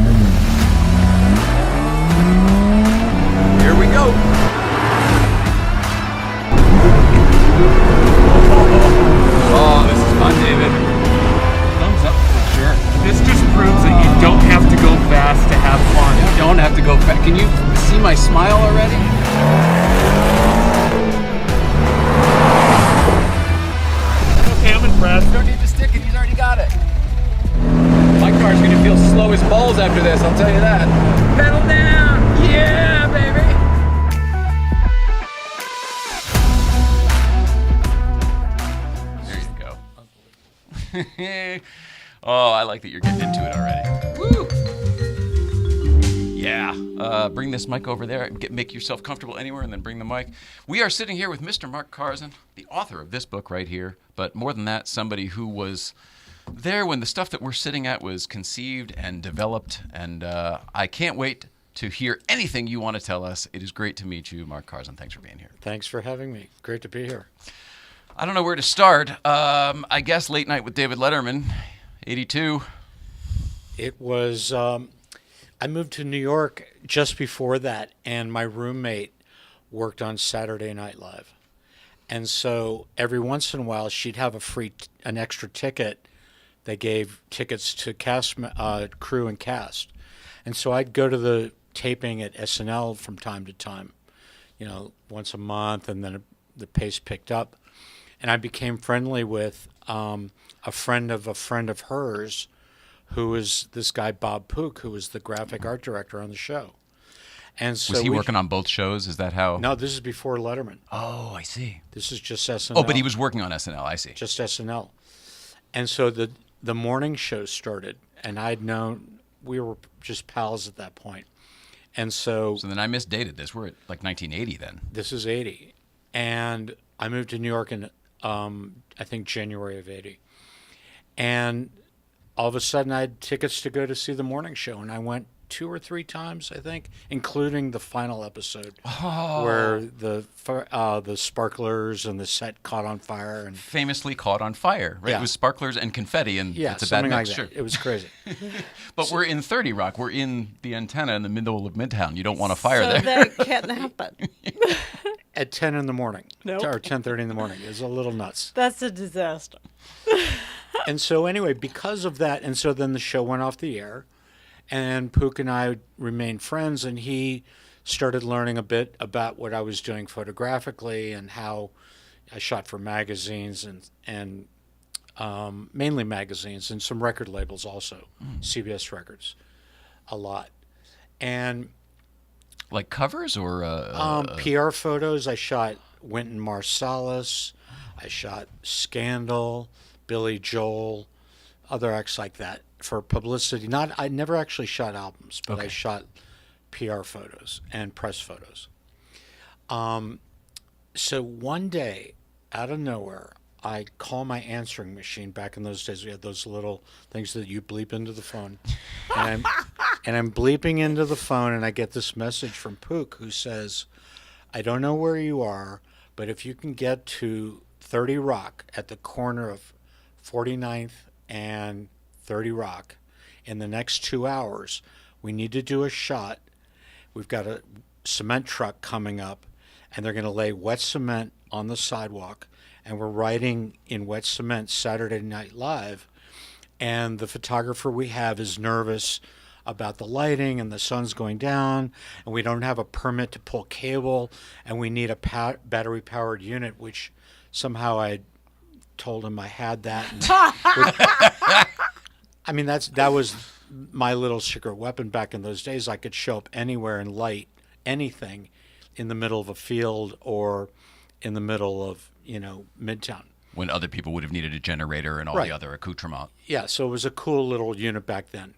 Speaker 1: Here we go. Oh, this is fun, David. Thumbs up for sure. This just proves that you don't have to go fast to have fun. You don't have to go fast. Can you see my smile already?
Speaker 10: Okay, I'm impressed.
Speaker 1: Don't need to stick it. He's already got it. My car's gonna feel slow as balls after this. I'll tell you that. Pedal down. Yeah, baby.
Speaker 4: There you go. Oh, I like that you're getting into it already. Woo! Yeah. Bring this mic over there. Make yourself comfortable anywhere and then bring the mic. We are sitting here with Mr. Marc Karzen, the author of this book right here. But more than that, somebody who was there when the stuff that we're sitting at was conceived and developed. And I can't wait to hear anything you want to tell us. It is great to meet you, Marc Karzen. Thanks for being here.
Speaker 10: Thanks for having me. Great to be here.
Speaker 4: I don't know where to start. I guess Late Night with David Letterman, 82.
Speaker 10: It was, I moved to New York just before that, and my roommate worked on Saturday Night Live. And so every once in a while, she'd have an extra ticket. They gave tickets to crew and cast. And so I'd go to the taping at SNL from time to time, once a month, and then the pace picked up. And I became friendly with a friend of hers, who was this guy, Bob Pook, who was the graphic art director on the show. And so
Speaker 4: Was he working on both shows? Is that how?
Speaker 10: No, this is before Letterman.
Speaker 4: Oh, I see.
Speaker 10: This is just SNL.
Speaker 4: Oh, but he was working on SNL. I see.
Speaker 10: Just SNL. And so the morning show started, and I'd known, we were just pals at that point. And so
Speaker 4: then I misdated this. We're at like 1980 then.
Speaker 10: This is 80. And I moved to New York in, I think, January of 80. And all of a sudden I had tickets to go to see the morning show, and I went 2 or 3 times, I think, including the final episode where the sparklers and the set caught on fire. And
Speaker 4: famously caught on fire, right?
Speaker 10: Yeah.
Speaker 4: It was sparklers and confetti, and
Speaker 10: yeah,
Speaker 4: it's a bad
Speaker 10: something like
Speaker 4: mixture.
Speaker 10: that. It was crazy.
Speaker 4: But we're in 30 Rock. We're in the antenna in the middle of Midtown. You don't want a fire
Speaker 3: So
Speaker 4: there.
Speaker 3: that can't happen.
Speaker 10: At 10 in the morning,
Speaker 3: Nope.
Speaker 10: or 10:30 in the morning. It was a little nuts.
Speaker 3: That's a disaster.
Speaker 10: And so anyway, because of that, and so then the show went off the air, and Pook and I remained friends, and he started learning a bit about what I was doing photographically and how I shot for magazines and mainly magazines and some record labels also, CBS Records, a lot. And
Speaker 4: Like covers or
Speaker 10: PR photos. I shot Wynton Marsalis. I shot Scandal, Billy Joel, other acts like that for publicity. I never actually shot albums, but I shot PR photos and press photos. So one day, out of nowhere, I call my answering machine. Back in those days, we had those little things that you bleep into the phone. And I'm bleeping into the phone, and I get this message from Pook, who says, I don't know where you are, but if you can get to 30 Rock at the corner of 49th and 30 Rock in the next 2 hours, we need to do a shot. We've got a cement truck coming up, and they're going to lay wet cement on the sidewalk, and we're writing in wet cement Saturday Night Live, and the photographer we have is nervous about the lighting, and the sun's going down, and we don't have a permit to pull cable, and we need a battery-powered unit, which somehow I told him I had that. I mean, that was my little secret weapon back in those days. I could show up anywhere and light anything in the middle of a field or in the middle of, Midtown.
Speaker 4: when other people would have needed a generator and all
Speaker 10: Right.
Speaker 4: the other accoutrement.
Speaker 10: Yeah, so it was a cool little unit back then.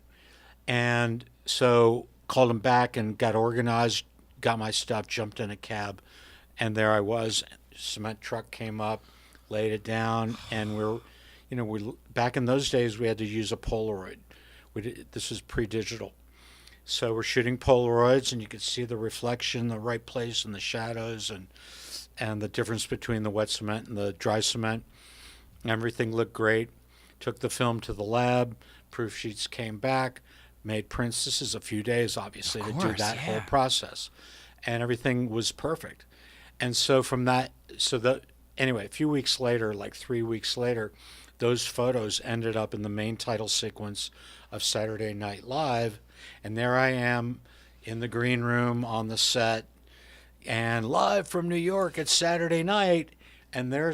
Speaker 10: And so called him back and got organized, got my stuff, jumped in a cab, and there I was. Cement truck came up, laid it down, and we back in those days we had to use a Polaroid. This is pre-digital. So we're shooting Polaroids, and you could see the reflection, the right place, and the shadows, and the difference between the wet cement and the dry cement. Everything looked great. Took the film to the lab. Proof sheets came back. Made prints. This is a few days, obviously, to do that whole process, and everything was perfect. And so from that, anyway, a few weeks later, like 3 weeks later, those photos ended up in the main title sequence of Saturday Night Live. And there I am in the green room on the set, and live from New York, it's Saturday night, and there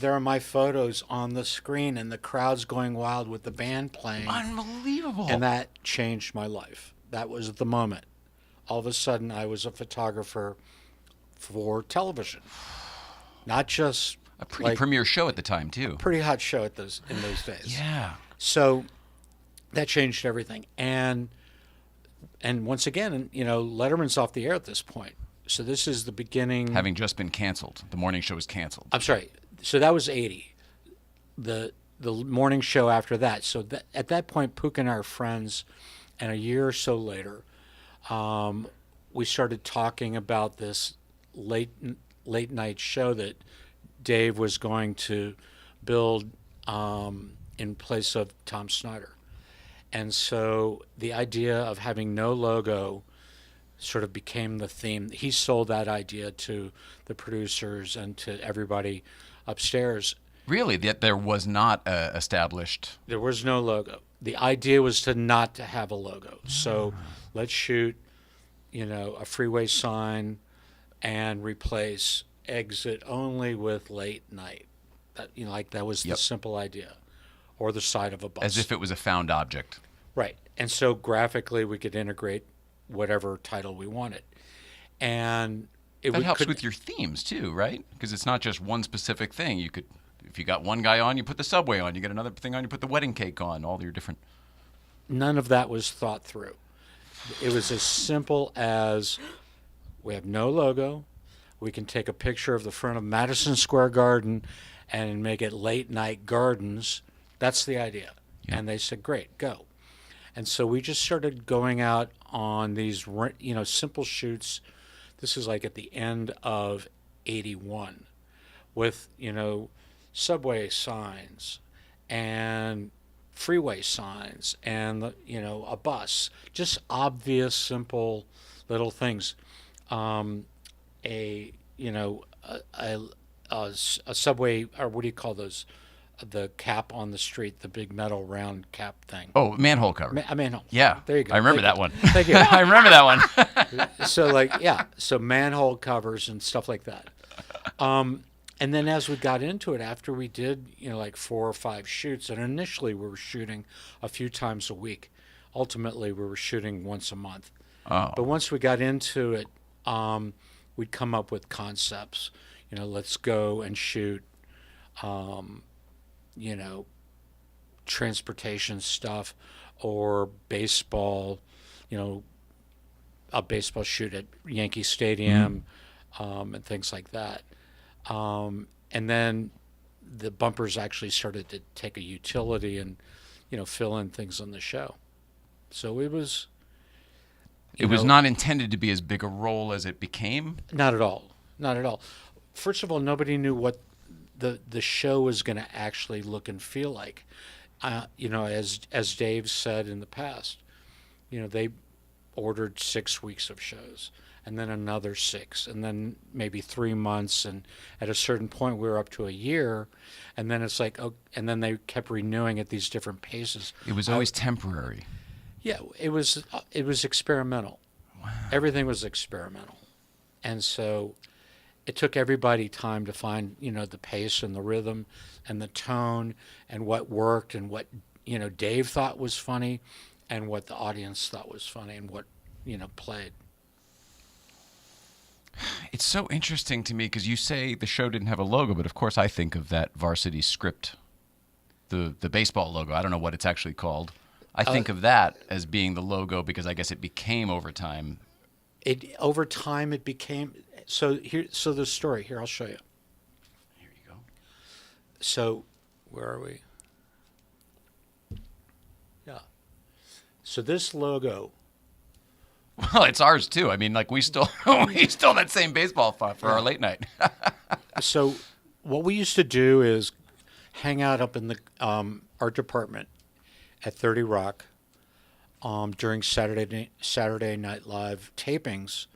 Speaker 10: are my photos on the screen, and the crowd's going wild with the band playing.
Speaker 4: Unbelievable.
Speaker 10: And that changed my life. That was the moment. All of a sudden, I was a photographer for television, not just
Speaker 4: a pretty premier show at the time too.
Speaker 10: Pretty hot show in those days.
Speaker 4: Yeah.
Speaker 10: So that changed everything. And once again, Letterman's off the air at this point. So this is the beginning.
Speaker 4: Having just been canceled. The morning show was canceled.
Speaker 10: I'm sorry. So that was 80. The morning show after that. So at that point, Pook and I are friends. And a year or so later, we started talking about this late night show that Dave was going to build in place of Tom Snyder. And so the idea of having no logo sort of became the theme. He sold that idea to the producers and to everybody upstairs.
Speaker 4: Really, that there was not established.
Speaker 10: There was no logo. The idea was to not to have a logo. So let's shoot, a freeway sign and replace exit only with late night. That was the simple idea. Or the side of a bus.
Speaker 4: As if it was a found object.
Speaker 10: Right. And so graphically we could integrate whatever title we wanted. And
Speaker 4: that helps with your themes too, right? Because it's not just one specific thing. You could, if you got one guy on, you put the subway on. You get another thing on, you put the wedding cake on. All your different.
Speaker 10: None of that was thought through. It was as simple as we have no logo. We can take a picture of the front of Madison Square Garden and make it late night gardens. That's the idea. Yeah. And they said, great, go. And so we just started going out on these, simple shoots. This is like at the end of 81 with, subway signs and freeway signs and, a bus. Just obvious, simple little things. A subway, or what do you call those? The cap on the street, the big metal round cap thing.
Speaker 4: Oh, manhole cover.
Speaker 10: A manhole.
Speaker 4: Yeah.
Speaker 10: There you go.
Speaker 4: I remember that one.
Speaker 10: Thank you.
Speaker 4: I remember that one.
Speaker 10: So manhole covers and stuff like that. And then as we got into it, after we did, 4 or 5 shoots, and initially we were shooting a few times a week. Ultimately, we were shooting once a month.
Speaker 4: Oh.
Speaker 10: But once we got into it, we'd come up with concepts. Let's go and shoot, transportation stuff or baseball, a baseball shoot at Yankee Stadium, and things like that. And then the bumpers actually started to take a utility and, fill in things on the show. So it was...
Speaker 4: It was not intended to be as big a role as it became?
Speaker 10: Not at all. Not at all. First of all, nobody knew what the show was going to actually look and feel like. As Dave said in the past, they ordered 6 weeks of shows and then another 6 and then maybe 3 months. And at a certain point we were up to a year, and then it's like, and then they kept renewing at these different paces.
Speaker 4: It was always temporary.
Speaker 10: Yeah, it was experimental. Wow. Everything was experimental. And so it took everybody time to find, the pace and the rhythm and the tone and what worked and what, Dave thought was funny and what the audience thought was funny and what, played.
Speaker 4: It's so interesting to me because you say the show didn't have a logo, but of course I think of that varsity script, the baseball logo. I don't know what it's actually called. I think of that as being the logo because I guess it became over time.
Speaker 10: Over time it became... So the story, here, I'll show you.
Speaker 4: Here you go.
Speaker 10: So, where are we? Yeah. So this logo...
Speaker 4: Well, it's ours too. I mean, we stole that same baseball font for our late night.
Speaker 10: So what we used to do is hang out up in the art department at 30 Rock during Saturday Night Live tapings.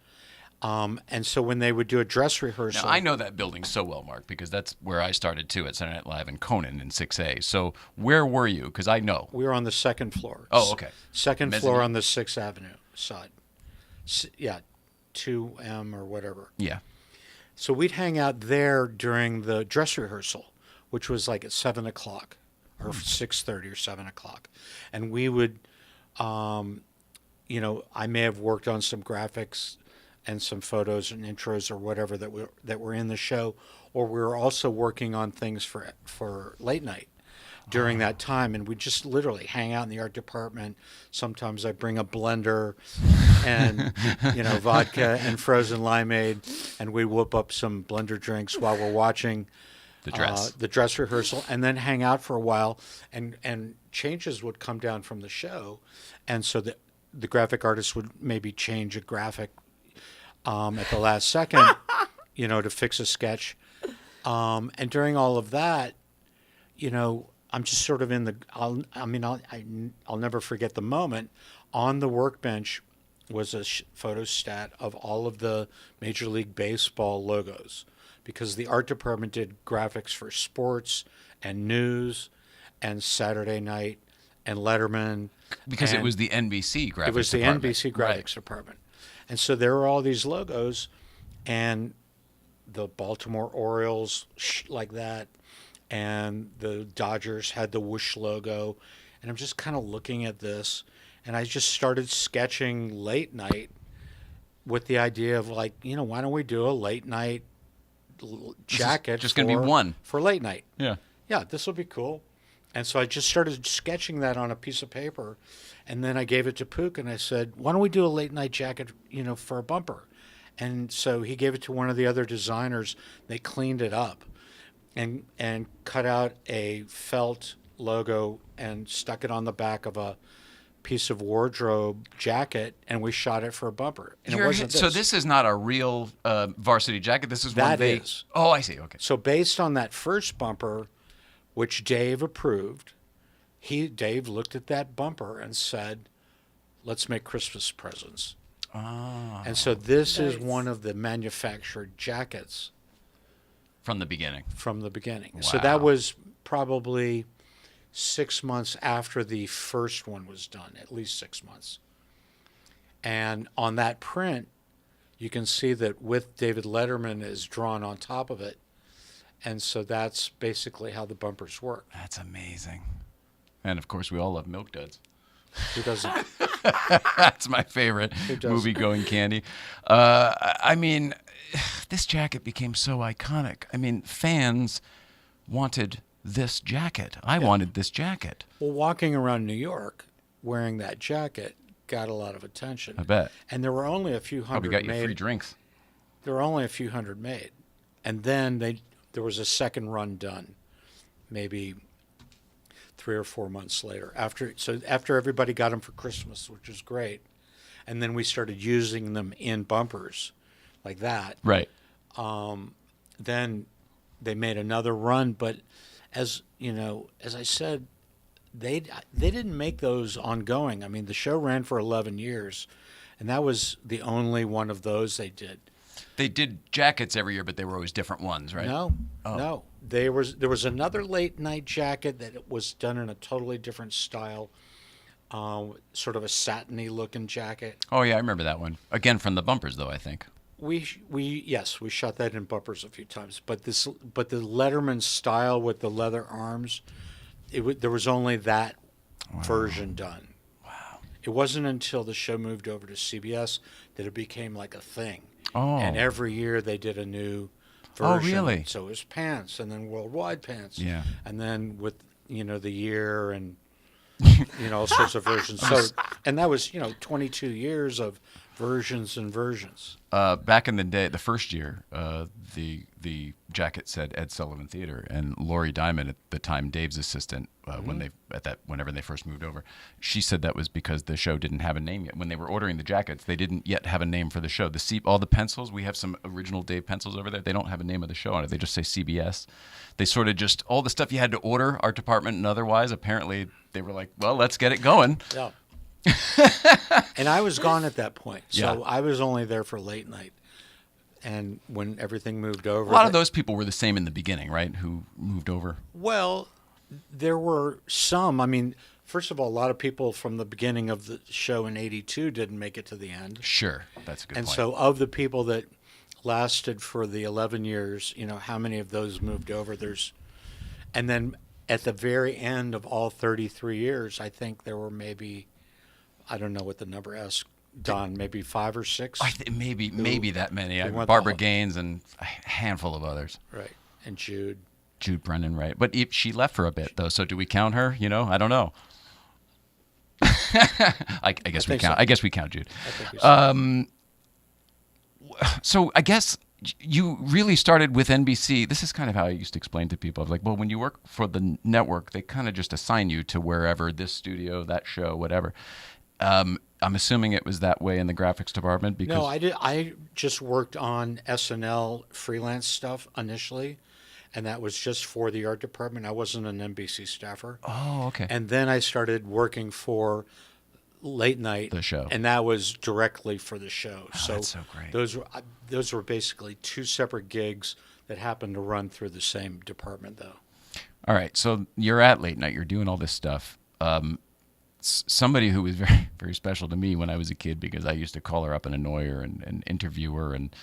Speaker 10: And so when they would do a dress rehearsal...
Speaker 4: Now, I know that building so well, Mark, because that's where I started too, at Saturday Night Live and Conan in 6A. So where were you? Because I know.
Speaker 10: We were on the second floor.
Speaker 4: Oh, okay.
Speaker 10: Second floor on the 6th Avenue side. 2M or whatever.
Speaker 4: Yeah.
Speaker 10: So we'd hang out there during the dress rehearsal, which was like at 7 o'clock or 6:30 or 7 o'clock. And we would, I may have worked on some graphics and some photos and intros or whatever that were in the show, or we were also working on things for late night during that time, and we just literally hang out in the art department. Sometimes I bring a blender and vodka and frozen limeade, and we whip up some blender drinks while we're watching the dress rehearsal, and then hang out for a while, and changes would come down from the show, and so the graphic artist would maybe change a graphic at the last second, to fix a sketch. And during all of that, I'm just sort of in the. I'll never forget the moment. On the workbench was a photostat of all of the Major League Baseball logos, because the art department did graphics for sports and news and Saturday Night and Letterman.
Speaker 4: Because it was the NBC graphics department.
Speaker 10: It was the NBC graphics department. And so there were all these logos, and the Baltimore Orioles like that, and the Dodgers had the whoosh logo. And I'm just kind of looking at this, and I just started sketching late night with the idea of, like, why don't we do a late night jacket?
Speaker 4: Just going to be one
Speaker 10: for late night.
Speaker 4: Yeah.
Speaker 10: Yeah, this will be cool. And so I just started sketching that on a piece of paper, and then I gave it to Pook, and I said, why don't we do a late night jacket, for a bumper? And so he gave it to one of the other designers. They cleaned it up and cut out a felt logo and stuck it on the back of a piece of wardrobe jacket, and we shot it for a bumper. And it wasn't this.
Speaker 4: So this is not a real varsity jacket. This is one
Speaker 10: That
Speaker 4: they.
Speaker 10: is.
Speaker 4: Oh, I see. Okay.
Speaker 10: So based on that first bumper, which Dave approved, Dave looked at that bumper and said, let's make Christmas presents.
Speaker 4: Ah.
Speaker 10: And so this is one of the manufactured jackets.
Speaker 4: From the beginning.
Speaker 10: From the beginning.
Speaker 4: Wow.
Speaker 10: So that was probably 6 months after the first one was done, at least 6 months. And on that print, you can see that with David Letterman is drawn on top of it. And so that's basically how the bumpers work.
Speaker 4: That's amazing. And of course, we all love Milk Duds.
Speaker 10: Who doesn't?
Speaker 4: That's my favorite movie-going candy. I mean, this jacket became so iconic. I mean, fans wanted this jacket. I wanted this jacket.
Speaker 10: Well, walking around New York wearing that jacket got a lot of attention.
Speaker 4: I bet.
Speaker 10: And there were only a few hundred
Speaker 4: Probably got
Speaker 10: made.
Speaker 4: you free drinks.
Speaker 10: There were only a few hundred made. And then there was a second run done, maybe 3 or 4 months later. After everybody got them for Christmas, which was great, and then we started using them in bumpers like that.
Speaker 4: Right.
Speaker 10: Then they made another run, but as I said, they didn't make those ongoing. I mean, the show ran for 11 years, and that was the only one of those they did.
Speaker 4: They did jackets every year, but they were always different ones, right?
Speaker 10: No. There was another late night jacket that was done in a totally different style, sort of a satiny looking jacket.
Speaker 4: Oh yeah, I remember that one. Again from the bumpers, though, I think.
Speaker 10: We shot that in bumpers a few times, but the Letterman style with the leather arms, there was only that version done.
Speaker 4: Wow.
Speaker 10: It wasn't until the show moved over to CBS that it became like a thing.
Speaker 4: Oh.
Speaker 10: And every year they did a new version.
Speaker 4: Oh, really?
Speaker 10: So it was pants, and then worldwide pants.
Speaker 4: Yeah.
Speaker 10: And then with the year and all sorts of versions. So and that was 22 years of versions and versions.
Speaker 4: Back in the day, the first year, the jacket said Ed Sullivan Theater, and Lori Diamond, at the time Dave's assistant, whenever they first moved over, she said that was because the show didn't have a name yet. When they were ordering the jackets, they didn't yet have a name for the show. All the pencils, we have some original Dave pencils over there. They don't have a name of the show on it. They just say CBS. They sort of just all the stuff you had to order, art department and otherwise. Apparently, they were like, well, let's get it going.
Speaker 10: Yeah. And I was gone at that point, so I was only there for late night. And when everything moved over,
Speaker 4: a lot of those people were the same in the beginning, right? Who moved over?
Speaker 10: Well, there were some. I mean, first of all, a lot of people from the beginning of the show in '82 didn't make it to the end.
Speaker 4: Sure, that's a good point.
Speaker 10: And so, of the people that lasted for the 11 years, how many of those moved over? And then at the very end of all 33 years, I think there were maybe, I don't know what the number is, Don, maybe 5 or 6.
Speaker 4: Maybe that many. Barbara Gaines and a handful of others.
Speaker 10: Right, and Jude
Speaker 4: Brennan, right? But she left for a bit though. So do we count her? I don't know. I guess we count. So. I guess we count Jude.
Speaker 10: I think we so.
Speaker 4: So I guess you really started with NBC. This is kind of how I used to explain to people. I was like, well, when you work for the network, they kind of just assign you to wherever, this studio, that show, whatever. I'm assuming it was that way in the graphics department. Because
Speaker 10: no, I did. I just worked on SNL freelance stuff initially, and that was just for the art department. I wasn't an NBC staffer.
Speaker 4: Oh, okay.
Speaker 10: And then I started working for Late Night,
Speaker 4: The show.
Speaker 10: and that was directly for the show.
Speaker 4: Oh, that's so great.
Speaker 10: Those were basically two separate gigs that happened to run through the same department, though.
Speaker 4: All right, so you're at Late Night. You're doing all this stuff. Somebody who was very, very special to me when I was a kid, because I used to call her up and annoy her and interview her and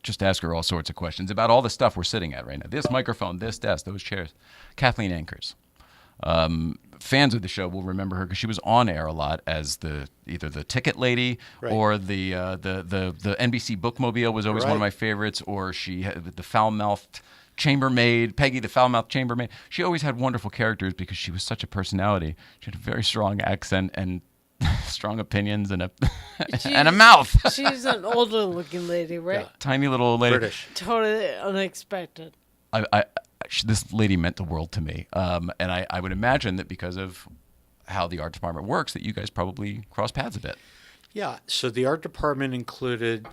Speaker 4: just ask her all sorts of questions about all the stuff we're sitting at right now. This microphone, this desk, those chairs. Kathleen Ankers. Fans of the show will remember her because she was on air a lot as either the ticket lady,
Speaker 10: Right.
Speaker 4: or the NBC bookmobile was always one of
Speaker 10: Right.
Speaker 4: my favorites, or she had the foul-mouthed chambermaid, Peggy the foul-mouthed chambermaid. She always had wonderful characters because she was such a personality. She had a very strong accent and strong opinions and a mouth.
Speaker 3: She's an older looking lady, right?
Speaker 4: Tiny little old lady.
Speaker 10: British.
Speaker 3: Totally unexpected.
Speaker 4: This lady meant the world to me. And I would imagine that because of how the art department works, that you guys probably cross paths a bit.
Speaker 10: Yeah, so the art department included,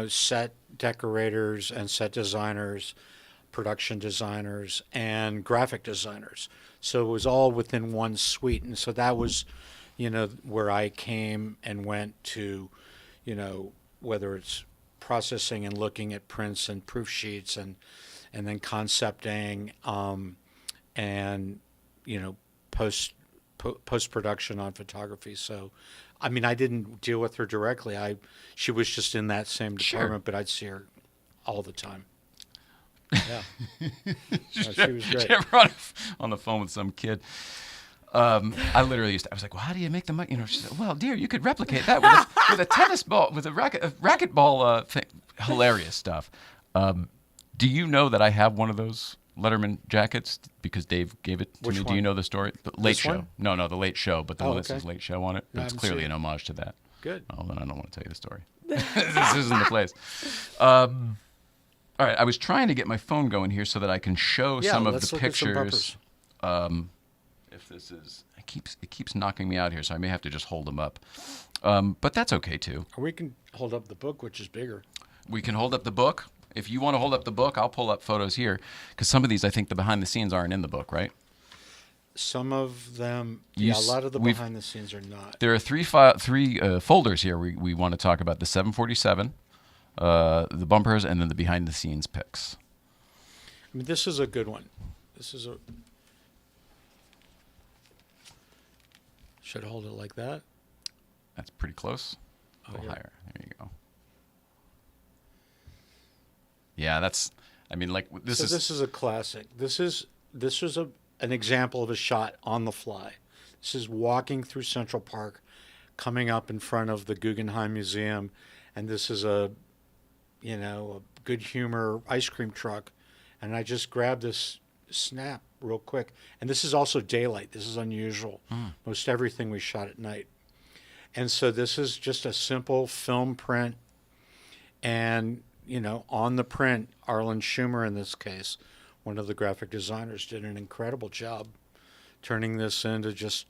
Speaker 10: set decorators and set designers, production designers, and graphic designers. So it was all within one suite. And so that was, where I came and went to, whether it's processing and looking at prints and proof sheets and then concepting, and post production on photography. So, I mean, I didn't deal with her directly. She was just in that same department, but I'd see her all the time. Yeah, no, she was great.
Speaker 4: She ever on the phone with some kid. I literally I was like, well, how do you make the mic? She said, well, dear, you could replicate that with a tennis ball, with a racquetball thing. Hilarious stuff. Do you know that I have one of those Letterman jackets because Dave gave it to
Speaker 10: Which
Speaker 4: me?
Speaker 10: one?
Speaker 4: Do you know the story? The Late
Speaker 10: This
Speaker 4: Show.
Speaker 10: one?
Speaker 4: No, the Late Show, but the one that
Speaker 10: okay.
Speaker 4: says Late Show on it.
Speaker 10: No, I
Speaker 4: It's
Speaker 10: haven't
Speaker 4: clearly
Speaker 10: seen
Speaker 4: an
Speaker 10: it.
Speaker 4: homage to that.
Speaker 10: Good.
Speaker 4: Oh, then I don't want to tell you the story. This isn't the place. All right, I was trying to get my phone going here so that I can show some of
Speaker 10: let's
Speaker 4: the
Speaker 10: look at some
Speaker 4: pictures.
Speaker 10: bumpers.
Speaker 4: If this is, it keeps knocking me out here, so I may have to just hold them up. But that's okay too.
Speaker 10: Or we can hold up the book, which is bigger.
Speaker 4: We can hold up the book. If you want to hold up the book, I'll pull up photos here because some of these, I think, the behind the scenes aren't in the book, right?
Speaker 10: Some of them,
Speaker 4: You
Speaker 10: a lot of the
Speaker 4: we've-
Speaker 10: behind the scenes are not.
Speaker 4: There are three folders here. We want to talk about the 747, the bumpers, and then the behind the scenes pics.
Speaker 10: I mean, this is a good one. Should I hold it like that?
Speaker 4: That's pretty close. A little
Speaker 10: yeah.
Speaker 4: higher. There you go. Yeah, that's. I mean, like this is.
Speaker 10: This is a classic. This was an example of a shot on the fly. This is walking through Central Park, coming up in front of the Guggenheim Museum, and this is a good humor ice cream truck, and I just grabbed this snap real quick. And this is also daylight. This is unusual. Most everything we shot at night. And so this is just a simple film print, and on the print, Arlen Schumer, in this case, one of the graphic designers, did an incredible job turning this into just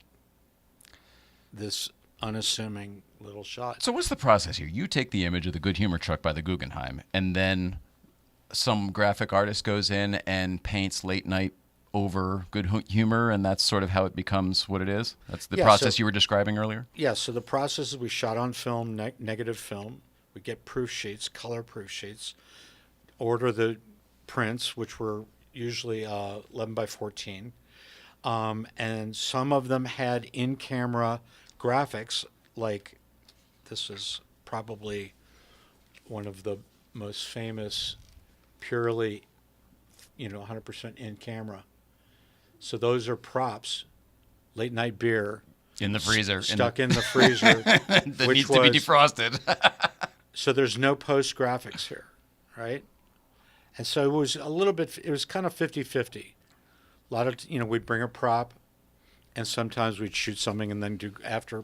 Speaker 10: this unassuming little shot.
Speaker 4: So what's the process here? You take the image of the good humor truck by the Guggenheim, and then some graphic artist goes in and paints Late Night over good humor, and that's sort of how it becomes what it is? That's the process you were describing earlier?
Speaker 10: Yeah, so the process is we shot on film, negative film. We get proof sheets, color proof sheets, order the prints, which were usually 11 by 14. And some of them had in-camera graphics, like this is probably one of the most famous purely, 100% in-camra. So those are props, Late Night beer.
Speaker 4: In the freezer.
Speaker 10: Stuck in the freezer.
Speaker 4: that needs to be defrosted.
Speaker 10: So there's no post graphics here, right? And so it was it was kind of 50-50. A lot of, we'd bring a prop, and sometimes we'd shoot something and then do after,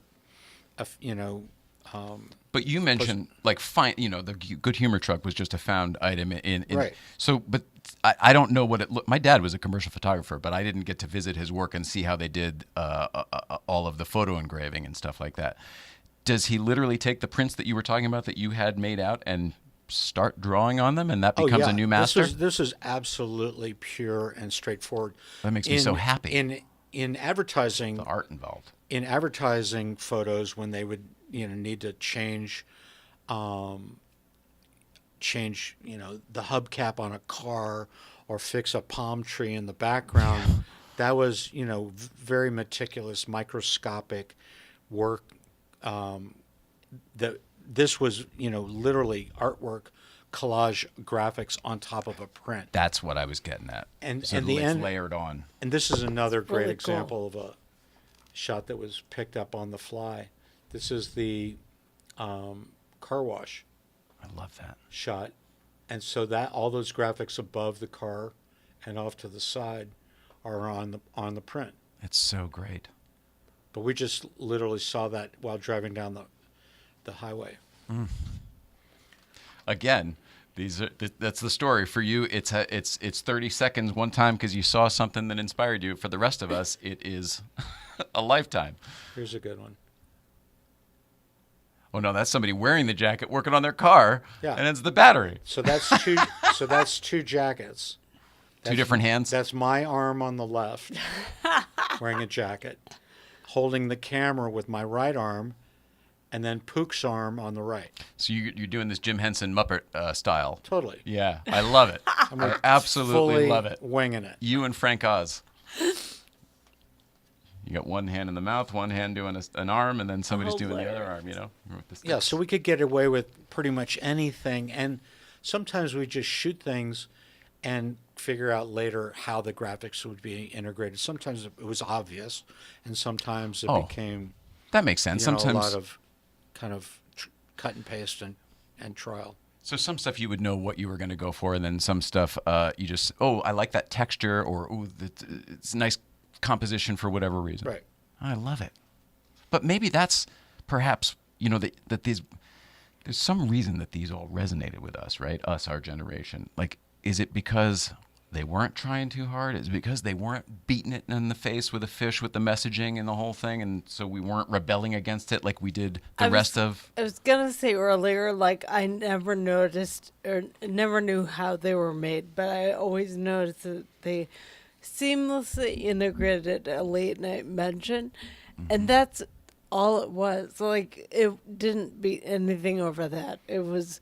Speaker 4: But you mentioned the good humor truck was just a found item in
Speaker 10: right.
Speaker 4: So, but I don't know what it looked. My dad was a commercial photographer, but I didn't get to visit his work and see how they did all of the photo engraving and stuff like that. Does he literally take the prints that you were talking about that you had made out and start drawing on them, and that becomes a new master?
Speaker 10: This is absolutely pure and straightforward.
Speaker 4: That makes me so happy.
Speaker 10: In advertising,
Speaker 4: the art involved.
Speaker 10: In advertising photos, when they would need to change the hubcap on a car or fix a palm tree in the background, that was very meticulous, microscopic work. This was literally artwork, collage graphics on top of a print.
Speaker 4: That's what I was getting at.
Speaker 10: And
Speaker 4: so it's layered on.
Speaker 10: And this is another great
Speaker 3: Really
Speaker 10: example of a shot that was picked up on the fly. This is the car wash.
Speaker 4: I love that
Speaker 10: shot. And so that all those graphics above the car and off to the side are on the print.
Speaker 4: It's so great.
Speaker 10: But we just literally saw that while driving down the highway.
Speaker 4: Again, that's the story. For you, it's 30 seconds one time because you saw something that inspired you. For the rest of us, it is a lifetime.
Speaker 10: Here's a good one.
Speaker 4: Oh no, that's somebody wearing the jacket, working on their car,
Speaker 10: Yeah.
Speaker 4: and it's the battery.
Speaker 10: So that's two. So that's two jackets.
Speaker 4: Two different hands.
Speaker 10: That's my arm on the left, wearing a jacket, holding the camera with my right arm, and then Pook's arm on the right.
Speaker 4: So you're doing this Jim Henson Muppet style.
Speaker 10: Totally.
Speaker 4: Yeah, I love it. I absolutely
Speaker 10: fully
Speaker 4: love it.
Speaker 10: Winging it.
Speaker 4: You and Frank Oz. You got one hand in the mouth, one hand doing an arm, and then somebody's doing the other arm, with the
Speaker 10: Yeah,
Speaker 4: sticks.
Speaker 10: so we could get away with pretty much anything. And sometimes we just shoot things and figure out later how the graphics would be integrated. Sometimes it was obvious, and sometimes it became
Speaker 4: that makes sense. Sometimes
Speaker 10: a lot of kind of cut and paste and trial.
Speaker 4: So some stuff you would know what you were going to go for, and then some stuff you just, I like that texture, or it's a nice composition for whatever reason.
Speaker 10: Right.
Speaker 4: I love it. But maybe that's perhaps, that there's some reason that these all resonated with us, right? Us, our generation. Like, is it because they weren't trying too hard? Is it because they weren't beating it in the face with a fish with the messaging and the whole thing, and so we weren't rebelling against it like we did rest of...
Speaker 3: I was going to say earlier, like, I never noticed or never knew how they were made, but I always noticed that they seamlessly integrated a late night mention, and that's all it was. Like, it didn't beat anything over that. It was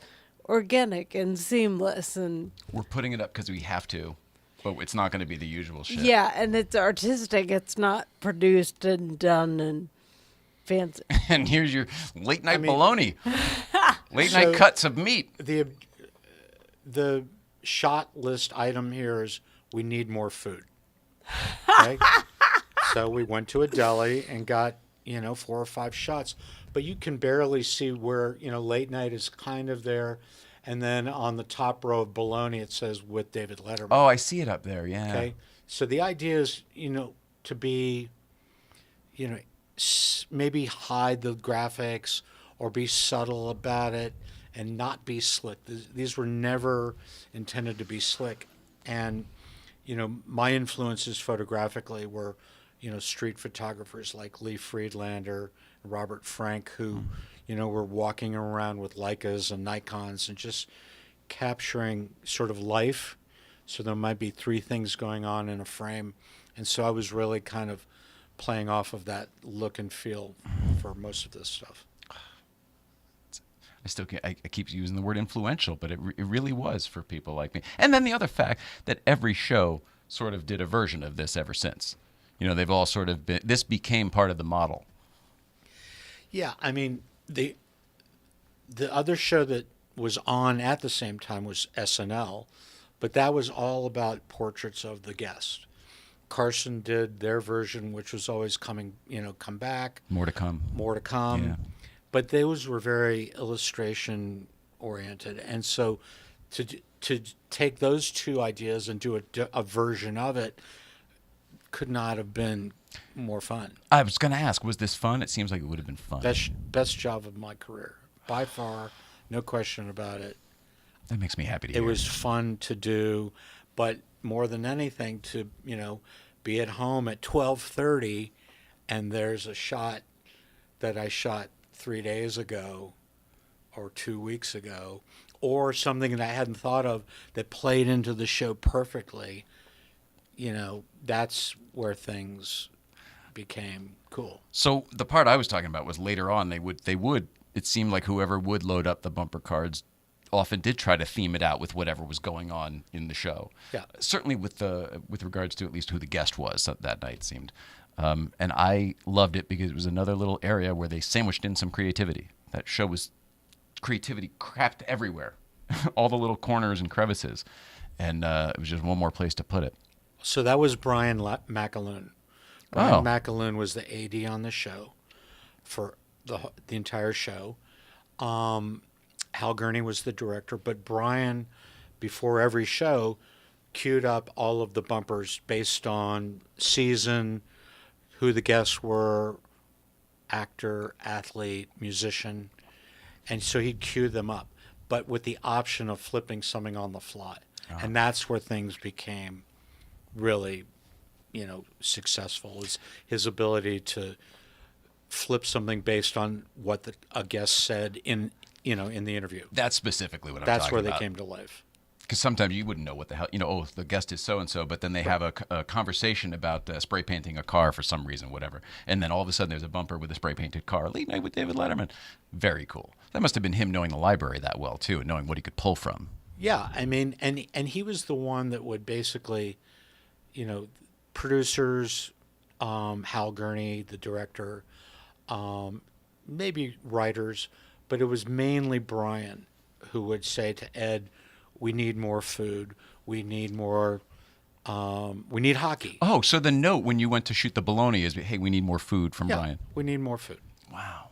Speaker 3: organic and seamless, and
Speaker 4: we're putting it up because we have to, but it's not going to be the usual shit.
Speaker 3: Yeah, and it's artistic. It's not produced and done and fancy.
Speaker 4: And here's your late night bologna, late night cuts of meat.
Speaker 10: The shot list item here is we need more food. Okay? So we went to a deli and got 4 or 5 shots, but you can barely see where late night is kind of there, and then on the top row of bologna it says with David Letterman.
Speaker 4: Oh, I see it up there. Yeah.
Speaker 10: Okay, so the idea is to be maybe hide the graphics or be subtle about it and not be slick. These were never intended to be slick, and my influences photographically were street photographers like Lee Friedlander, Robert Frank, who were walking around with Leicas and Nikons and just capturing sort of life. So there might be 3 things going on in a frame, and so I was really kind of playing off of that look and feel for most of this stuff.
Speaker 4: I keep using the word influential, but it really was for people like me. And then the other fact that every show sort of did a version of this ever since. They've all sort of been, this became part of the model.
Speaker 10: Yeah, I mean, the other show that was on at the same time was SNL, but that was all about portraits of the guest. Carson did their version, which was always come back.
Speaker 4: More to come.
Speaker 10: Yeah. But those were very illustration oriented, and so to take those 2 ideas and do a version of it could not have been more fun.
Speaker 4: I was going to ask, was this fun? It seems like it would have been fun.
Speaker 10: Best job of my career, by far, no question about it.
Speaker 4: That makes me happy to hear.
Speaker 10: It was fun to do, but more than anything, to be at home at 12:30, and there's a shot that I shot 3 days ago, or 2 weeks ago, or something that I hadn't thought of that played into the show perfectly, that's where things became cool.
Speaker 4: So the part I was talking about was later on they would it seemed like whoever would load up the bumper cards often did try to theme it out with whatever was going on in the show.
Speaker 10: Yeah.
Speaker 4: Certainly with regards to at least who the guest was that night seemed. And I loved it because it was another little area where they sandwiched in some creativity. That show was creativity crapped everywhere, all the little corners and crevices. And it was just one more place to put it.
Speaker 10: So that was Brian McAloon. Brian McAloon was the AD on the show for the entire show. Hal Gurney was the director, but Brian, before every show, queued up all of the bumpers based on season, who the guests were, actor, athlete, musician, and so he'd queue them up, but with the option of flipping something on the fly. And that's where things became really, successful, is his ability to flip something based on what a guest said in the interview.
Speaker 4: That's specifically what I'm
Speaker 10: That's
Speaker 4: talking
Speaker 10: where
Speaker 4: about.
Speaker 10: they came to life.
Speaker 4: Because sometimes you wouldn't know what the hell, the guest is so-and-so, but then they have a conversation about spray painting a car for some reason, whatever. And then all of a sudden there's a bumper with a spray painted car. Late Night with David Letterman. Very cool. That must have been him knowing the library that well, too, and knowing what he could pull from.
Speaker 10: Yeah, I mean, and he was the one that would basically, producers, Hal Gurney, the director, maybe writers, but it was mainly Brian who would say to Ed, we need more food, we need more, we need hockey.
Speaker 4: Oh, so the note when you went to shoot the bologna is, hey, we need more food from Brian.
Speaker 10: We need more food.
Speaker 4: Wow.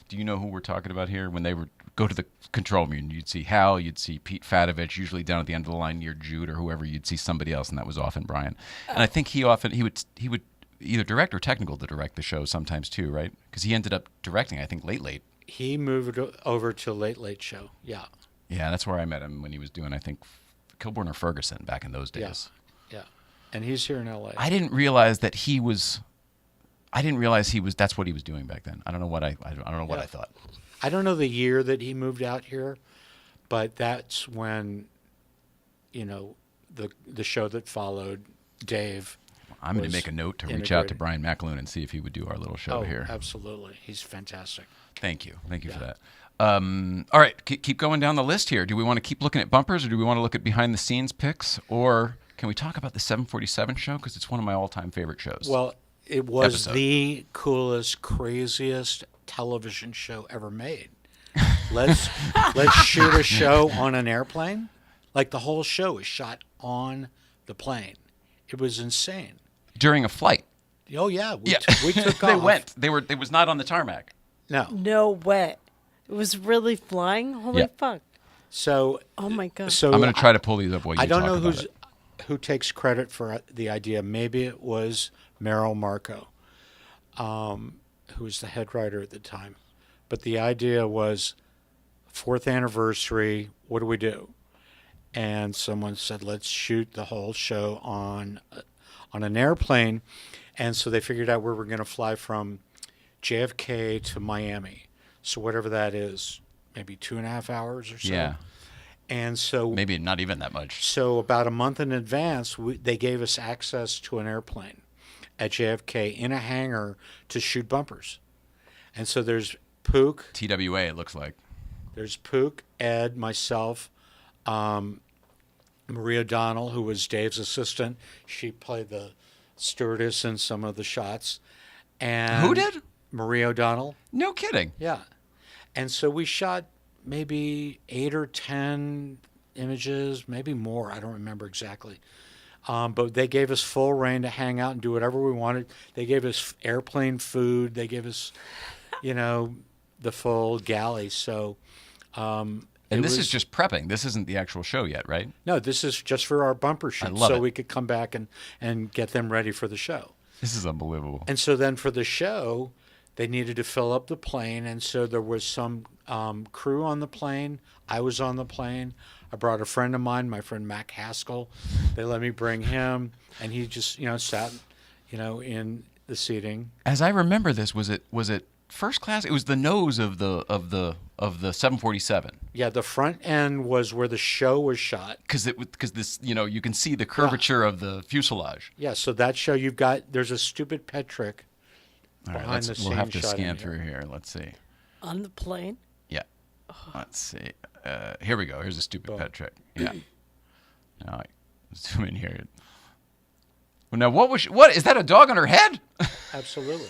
Speaker 4: Do you know who we're talking about here? When they would go to the control room, you'd see Hal, you'd see Pete Fatovich, usually down at the end of the line near Jude or whoever, you'd see somebody else, and that was often Brian. And I think he would either direct or technical to direct the show sometimes too, right? Because he ended up directing, I think, Late.
Speaker 10: He moved over to Late Show, yeah.
Speaker 4: Yeah, that's where I met him when he was doing, I think, Kilborn or Ferguson back in those days.
Speaker 10: Yeah. And he's here in L.A.
Speaker 4: I didn't realize that he was. That's what he was doing back then. I don't know what I don't know what I thought.
Speaker 10: I don't know the year that he moved out here, but that's when, the show that followed, Dave.
Speaker 4: I'm going to make a note to reach out to Brian McAloon and see if he would do our little show here.
Speaker 10: Absolutely. He's fantastic.
Speaker 4: Thank you for that. All right, keep going down the list here. Do we want to keep looking at bumpers, or do we want to look at behind-the-scenes picks, or can we talk about the 747 show? Because it's one of my all-time favorite shows.
Speaker 10: Well, it was the coolest, craziest television show ever made. Let's shoot a show on an airplane. Like, the whole show was shot on the plane. It was insane.
Speaker 4: During a flight.
Speaker 10: Oh yeah, we took off.
Speaker 4: They went. It was not on the tarmac.
Speaker 3: No way. It was really flying? Holy fuck.
Speaker 10: So.
Speaker 3: Oh my God.
Speaker 10: So
Speaker 4: I'm going to try to pull these up while you talk about it.
Speaker 10: I don't know who takes credit for the idea. Maybe it was Merrill Marco, who was the head writer at the time. But the idea was 4th anniversary, what do we do? And someone said, let's shoot the whole show on an airplane. And so they figured out where we're going to fly from JFK to Miami. So whatever that is, maybe 2.5 hours or so.
Speaker 4: Yeah.
Speaker 10: And so
Speaker 4: maybe not even that much.
Speaker 10: So about a month in advance, they gave us access to an airplane at JFK in a hangar to shoot bumpers. And so there's Pook.
Speaker 4: TWA, it looks like.
Speaker 10: There's Pook, Ed, myself, Marie O'Donnell, who was Dave's assistant. She played the stewardess in some of the shots. And
Speaker 4: who did?
Speaker 10: Marie O'Donnell.
Speaker 4: No kidding.
Speaker 10: Yeah. And so we shot maybe 8 or 10 images, maybe more. I don't remember exactly. But they gave us full reign to hang out and do whatever we wanted. They gave us airplane food. They gave us, the full galley. So,
Speaker 4: and this is just prepping. This isn't the actual show yet, right?
Speaker 10: No, this is just for our bumper shoot, so we could come back and get them ready for the show.
Speaker 4: This is unbelievable.
Speaker 10: And so then for the show, they needed to fill up the plane, and so there was some crew on the plane. I was on the plane. I brought a friend of mine, my friend Mac Haskell. They let me bring him, and he just sat in the seating.
Speaker 4: As I remember this, was it first class? It was the nose of the 747.
Speaker 10: Yeah, the front end was where the show was shot.
Speaker 4: Because this, you can see the curvature of the fuselage.
Speaker 10: Yeah, so that show there's a stupid pet trick behind the scenes.
Speaker 4: We'll have to
Speaker 10: shot
Speaker 4: scan
Speaker 10: in
Speaker 4: through here. Let's see.
Speaker 3: On the plane?
Speaker 4: Yeah. Let's see. Here we go. Here's a stupid pet trick. Yeah. Now I zoom in here. Well, now what is that? A dog on her head?
Speaker 10: Absolutely.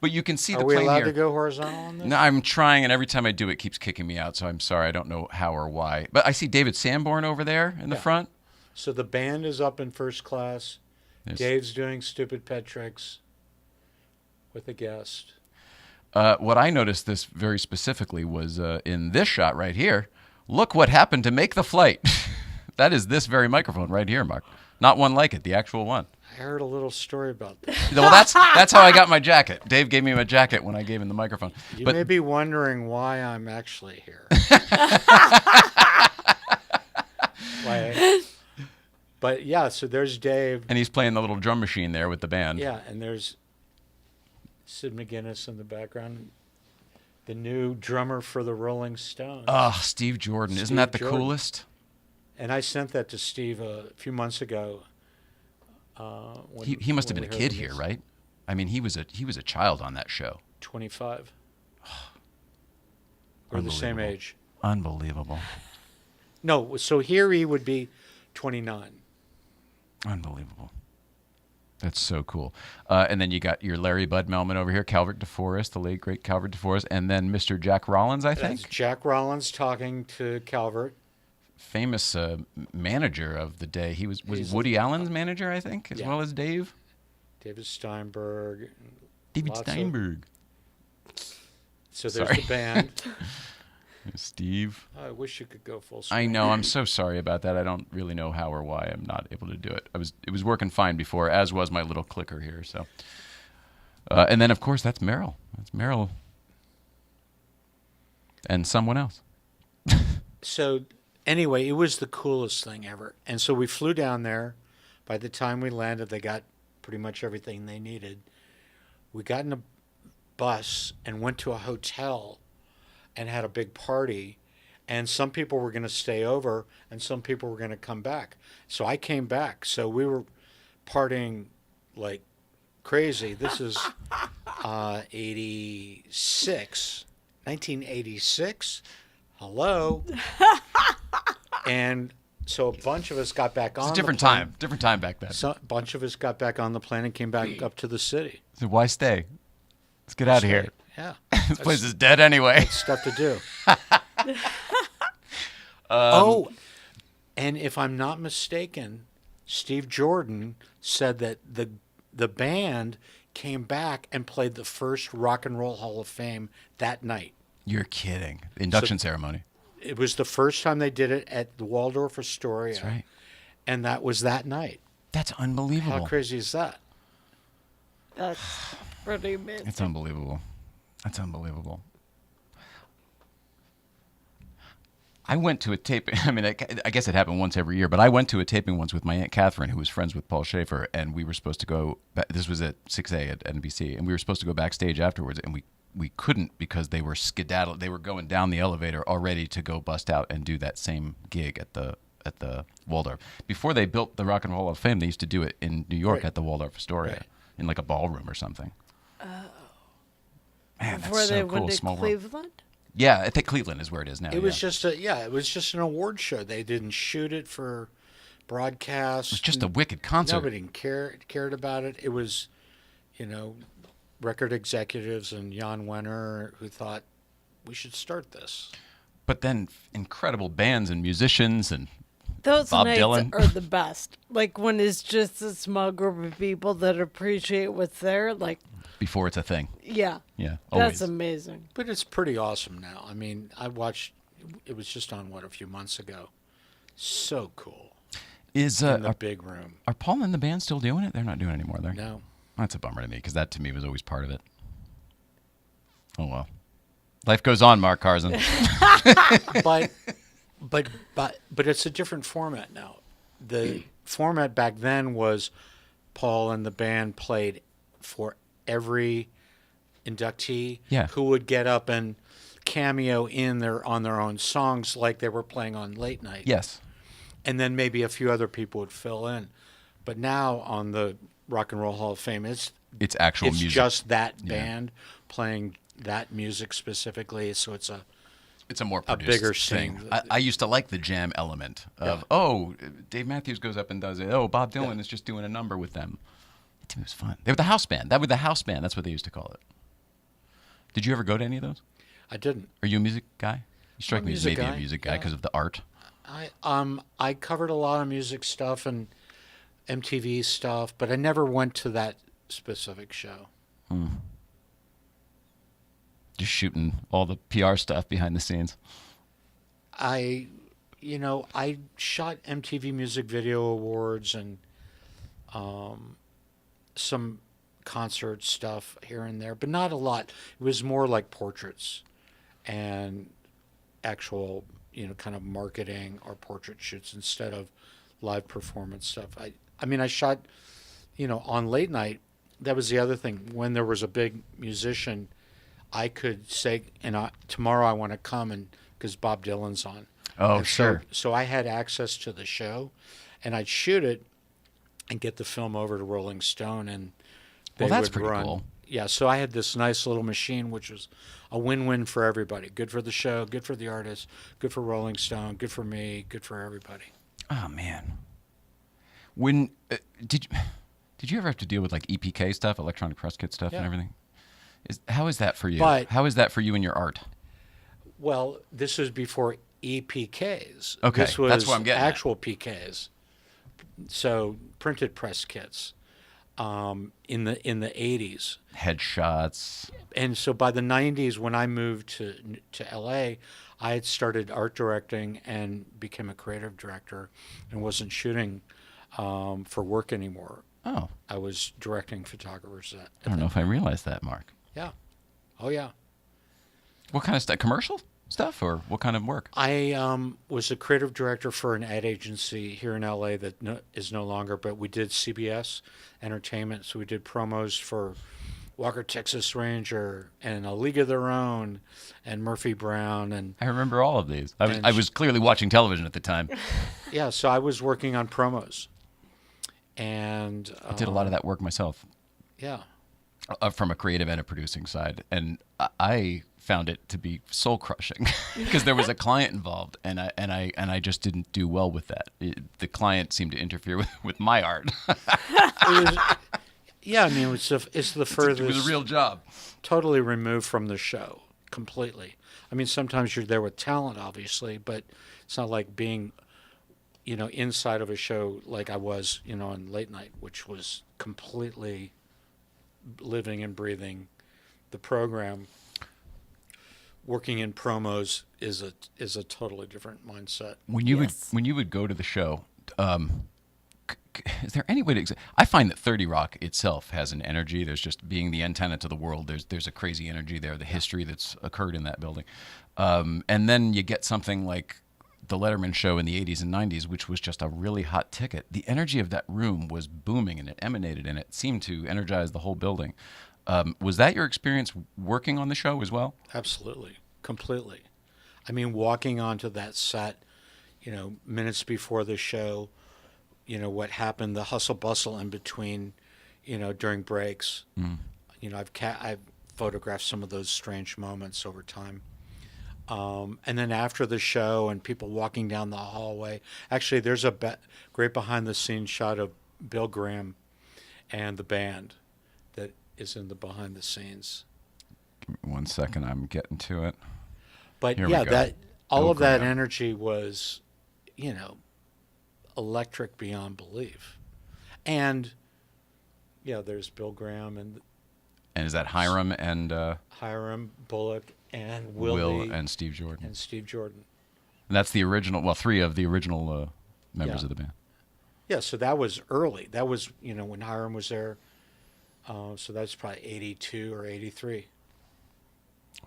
Speaker 4: But you can see
Speaker 10: Are
Speaker 4: the
Speaker 10: we
Speaker 4: plane
Speaker 10: allowed
Speaker 4: here.
Speaker 10: to go horizontal on this?
Speaker 4: No, I'm trying, and every time I do, it keeps kicking me out. So I'm sorry. I don't know how or why. But I see David Sanborn over there in the front.
Speaker 10: So the band is up in first class.
Speaker 4: Yes.
Speaker 10: Dave's doing stupid pet tricks with a guest.
Speaker 4: What I noticed this very specifically was in this shot right here. Look what happened to make the flight. That is this very microphone right here, Mark. Not one like it, the actual one.
Speaker 10: I heard a little story about that.
Speaker 4: Well, that's how I got my jacket. Dave gave me my jacket when I gave him the microphone.
Speaker 10: You may be wondering why I'm actually here. But yeah, so there's Dave.
Speaker 4: And he's playing the little drum machine there with the band.
Speaker 10: Yeah, and there's Sid McGuinness in the background, the new drummer for the Rolling Stones.
Speaker 4: Oh, Steve Jordan. Isn't that the coolest?
Speaker 10: And I sent that to Steve a few months ago.
Speaker 4: He must have been a kid here, right? I mean, he was a child on that show.
Speaker 10: 25. We're the same age.
Speaker 4: Unbelievable.
Speaker 10: No, so here he would be 29.
Speaker 4: Unbelievable. That's so cool. And then you got your Larry Bud Melman over here, Calvert DeForest, the late great Calvert DeForest, and then Mr. Jack Rollins, I think.
Speaker 10: That's Jack Rollins talking to Calvert.
Speaker 4: Famous manager of the day. He was Woody Allen's manager, I think, as well as Dave.
Speaker 10: David Steinberg.
Speaker 4: David Steinberg.
Speaker 10: So there's the band.
Speaker 4: Steve.
Speaker 10: I wish you could go full screen.
Speaker 4: I know. I'm so sorry about that. I don't really know how or why I'm not able to do it. It was working fine before, as was my little clicker here. So, and then of course that's Meryl. That's Meryl. And someone else.
Speaker 10: So anyway, it was the coolest thing ever. And so we flew down there. By the time we landed, they got pretty much everything they needed. We got in a bus and went to a hotel and had a big party. And some people were going to stay over and some people were going to come back. So I came back. So we were partying like crazy. This is 1986. Hello. And so a bunch of us got back on.
Speaker 4: It's a different time back then.
Speaker 10: So a bunch of us got back on the plane and came back up to the city.
Speaker 4: So why stay? Let's get out of here.
Speaker 10: Yeah.
Speaker 4: This place is dead anyway.
Speaker 10: Stuff to do. And if I'm not mistaken, Steve Jordan said that the band came back and played the first Rock and Roll Hall of Fame that night.
Speaker 4: You're kidding. Induction ceremony.
Speaker 10: It was the first time they did it at the Waldorf Astoria.
Speaker 4: That's right.
Speaker 10: And that was that night.
Speaker 4: That's unbelievable.
Speaker 10: How crazy is that?
Speaker 3: That's pretty amazing.
Speaker 4: It's unbelievable. That's unbelievable. I went to a taping. I mean, I guess it happened once every year, but I went to a taping once with my Aunt Catherine, who was friends with Paul Schaefer, and we were supposed to go. This was at 6A at NBC, and we were supposed to go backstage afterwards, and we couldn't because they were skedaddled. They were going down the elevator already to go bust out and do that same gig at the Waldorf. Before they built the Rock and Roll Hall of Fame, they used to do it in New York at the Waldorf Astoria, in like a ballroom or something. Oh. Man, that's
Speaker 3: Before
Speaker 4: so
Speaker 3: they
Speaker 4: cool.
Speaker 3: went to
Speaker 4: Small world.
Speaker 3: Cleveland?
Speaker 4: Yeah, I think Cleveland is where it is now.
Speaker 10: It was just it was just an award show. They didn't shoot it for broadcast.
Speaker 4: It was just a wicked concert.
Speaker 10: Nobody cared about it. It was, record executives and Jan Wenner who thought we should start this.
Speaker 4: But then incredible bands and musicians and
Speaker 3: Those
Speaker 4: Bob
Speaker 3: nights
Speaker 4: Dylan.
Speaker 3: are the best. Like when it's just a small group of people that appreciate what's there. Like
Speaker 4: before it's a thing.
Speaker 3: Yeah.
Speaker 4: Yeah. Always.
Speaker 3: That's amazing.
Speaker 10: But it's pretty awesome now. I mean, I watched. It was just on a few months ago. So cool.
Speaker 4: Is
Speaker 10: in the big room.
Speaker 4: Are Paul and the band still doing it? They're not doing it anymore. They're
Speaker 10: No.
Speaker 4: That's a bummer to me because that to me was always part of it. Oh well. Life goes on, Marc Karzen.
Speaker 10: But it's a different format now. The format back then was Paul and the band played for every inductee
Speaker 4: Yeah.
Speaker 10: who would get up and cameo on their own songs like they were playing on late night.
Speaker 4: Yes.
Speaker 10: And then maybe a few other people would fill in. But now on the Rock and Roll Hall of Fame, it's
Speaker 4: actual music.
Speaker 10: It's just that band playing that music specifically. So it's
Speaker 4: a more
Speaker 10: a
Speaker 4: produced
Speaker 10: bigger
Speaker 4: thing.
Speaker 10: scene.
Speaker 4: I used to like the jam element of Dave Matthews goes up and does it. Bob Dylan is just doing a number with them. It was fun. They were the house band. That was the house band. That's what they used to call it. Did you ever go to any of those?
Speaker 10: I didn't.
Speaker 4: Are you a music guy? You strike me as maybe a music guy
Speaker 10: yeah.
Speaker 4: because of the art.
Speaker 10: I covered a lot of music stuff and MTV stuff, but I never went to that specific show.
Speaker 4: Just shooting all the PR stuff behind the scenes.
Speaker 10: I shot MTV Music Video Awards and some concert stuff here and there, but not a lot. It was more like portraits and actual, kind of marketing or portrait shoots instead of live performance stuff. I shot, on late night. That was the other thing. When there was a big musician, I could say, tomorrow I want to come because Bob Dylan's on.
Speaker 4: Oh,
Speaker 10: and
Speaker 4: sure.
Speaker 10: So I had access to the show, and I'd shoot it and get the film over to Rolling Stone, and they
Speaker 4: that's
Speaker 10: would
Speaker 4: pretty
Speaker 10: run.
Speaker 4: cool.
Speaker 10: Yeah, so I had this nice little machine, which was a win-win for everybody. Good for the show, good for the artist, good for Rolling Stone, good for me, good for everybody.
Speaker 4: Oh man. When did you ever have to deal with like EPK stuff, electronic press kit stuff, and everything? How is that for you? How is that for you and your art?
Speaker 10: Well, this was before EPKs.
Speaker 4: Okay,
Speaker 10: this was
Speaker 4: that's what I'm getting
Speaker 10: actual PKs. So printed press kits in the 80s.
Speaker 4: Headshots.
Speaker 10: And so by the 90s, when I moved to LA, I had started art directing and became a creative director and wasn't shooting for work anymore.
Speaker 4: Oh.
Speaker 10: I was directing photographers.
Speaker 4: I don't know if I realized that, Mark.
Speaker 10: Yeah. Oh, yeah.
Speaker 4: What kind of stuff? Commercial stuff or what kind of work?
Speaker 10: I was a creative director for an ad agency here in LA that is no longer, but we did CBS Entertainment. So we did promos for Walker, Texas Ranger and A League of Their Own and Murphy Brown. And
Speaker 4: I remember all of these. I was clearly watching television at the time.
Speaker 10: Yeah, so I was working on promos. And
Speaker 4: I did a lot of that work myself.
Speaker 10: Yeah.
Speaker 4: From a creative and a producing side. And I found it to be soul crushing because there was a client involved and I just didn't do well with that. The client seemed to interfere with my art.
Speaker 10: Yeah, I mean, it's the furthest.
Speaker 4: It was a real job.
Speaker 10: Totally removed from the show, completely. I mean, sometimes you're there with talent, obviously, but it's not like being, inside of a show like I was, on late night, which was completely living and breathing the program. Working in promos is a totally different mindset.
Speaker 4: When you would go to the show. Is there any way to? I find that 30 Rock itself has an energy. There's just being the antenna to the world. There's a crazy energy there. The history that's occurred in that building, and then you get something like the Letterman show in the 80s and 90s, which was just a really hot ticket. The energy of that room was booming, and it emanated, and it seemed to energize the whole building. Was that your experience working on the show as well?
Speaker 10: Absolutely, completely. I mean, walking onto that set, minutes before the show. What happened, the hustle bustle in between, during breaks. I've photographed some of those strange moments over time. And then after the show and people walking down the hallway. Actually, there's a great behind-the-scenes shot of Bill Graham and the band that is in the behind-the-scenes.
Speaker 4: Give me 1 second. I'm getting to it.
Speaker 10: But
Speaker 4: Here
Speaker 10: yeah,
Speaker 4: we go.
Speaker 10: that all
Speaker 4: Bill
Speaker 10: of that
Speaker 4: Graham.
Speaker 10: energy was, electric beyond belief. And there's Bill Graham and
Speaker 4: is that Hiram and
Speaker 10: Hiram Bullock and
Speaker 4: Will
Speaker 10: Willie
Speaker 4: and Steve Jordan?
Speaker 10: and Steve Jordan.
Speaker 4: And that's the original. Well, 3 of the original members
Speaker 10: Yeah.
Speaker 4: of the band.
Speaker 10: Yeah, so that was early. That was when Hiram was there. So that's probably 82 or 83.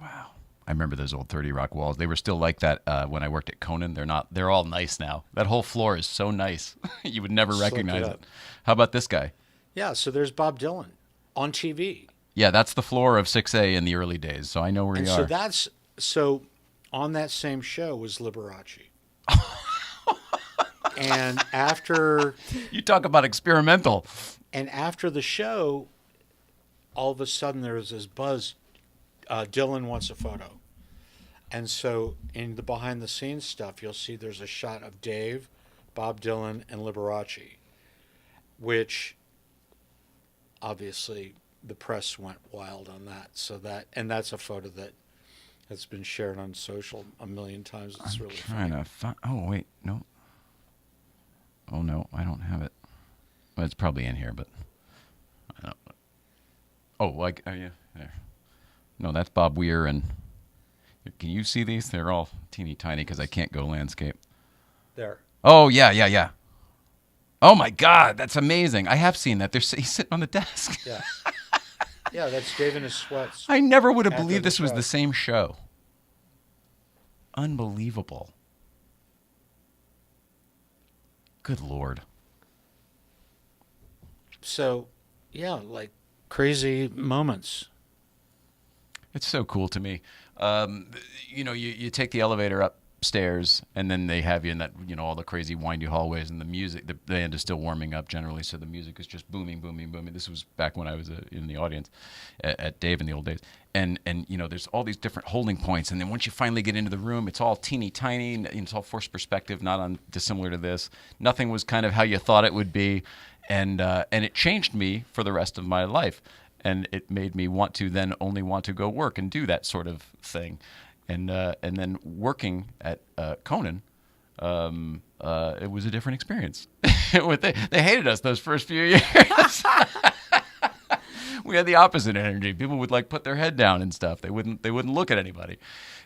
Speaker 4: Wow. I remember those old 30 Rock walls. They were still like that when I worked at Conan. They're all nice now. That whole floor is so nice. You would never
Speaker 10: Slicked
Speaker 4: recognize
Speaker 10: it
Speaker 4: it.
Speaker 10: up.
Speaker 4: How about this guy?
Speaker 10: Yeah, so there's Bob Dylan on TV.
Speaker 4: Yeah, that's the floor of 6A in the early days, so I know where
Speaker 10: And
Speaker 4: you
Speaker 10: so
Speaker 4: are.
Speaker 10: so on that same show was Liberace. And after
Speaker 4: You talk about experimental.
Speaker 10: after the show, all of a sudden there was this buzz. Dylan wants a photo. And so in the behind the scenes stuff, you'll see there's a shot of Dave, Bob Dylan, and Liberace, which obviously the press went wild on that. So that's a photo that's been shared on social a million times. It's really
Speaker 4: Trying
Speaker 10: funny.
Speaker 4: to find. Oh wait, no. Oh no, I don't have it. Well, it's probably in here, but I don't. Oh, like yeah, there. No, that's Bob Weir, and can you see these? They're all teeny tiny because I can't go landscape.
Speaker 10: There.
Speaker 4: Oh yeah. Oh my God, that's amazing! I have seen that. He's sitting on the desk.
Speaker 10: Yeah. Yeah, that's Dave in his sweats.
Speaker 4: I never would have
Speaker 10: After
Speaker 4: believed
Speaker 10: the
Speaker 4: this was
Speaker 10: show.
Speaker 4: the same show. Unbelievable. Good Lord.
Speaker 10: So, yeah, like crazy moments.
Speaker 4: It's so cool to me. You take the elevator upstairs, and then they have you in that, all the crazy windy hallways, and the music, the band is still warming up generally, so the music is just booming, booming, booming. This was back when I was in the audience at Dave in the old days. And there's all these different holding points, and then once you finally get into the room, it's all teeny tiny, and it's all forced perspective, not dissimilar to this. Nothing was kind of how you thought it would be, and it changed me for the rest of my life. And it made me want to go work and do that sort of thing, and then working at Conan, it was a different experience. They hated us those first few years. We had the opposite energy. People would put their head down and stuff. They wouldn't look at anybody.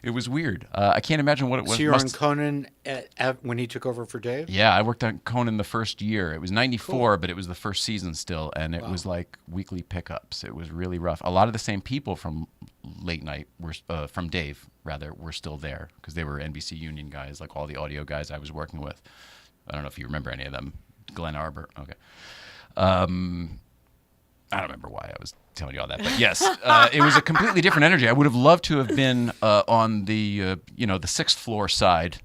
Speaker 4: It was weird. I can't imagine what it was.
Speaker 10: So you're on Conan when he took over for Dave?
Speaker 4: Yeah, I worked on Conan the first year. It was 94, but it was the first season still, and it was like weekly pickups. It was really rough. A lot of the same people from late night from Dave rather were still there because they were NBC Union guys, like all the audio guys I was working with. I don't know if you remember any of them. Glenn Arbor. Okay. I don't remember why I was telling you all that, but yes, it was a completely different energy. I would have loved to have been on the the sixth floor side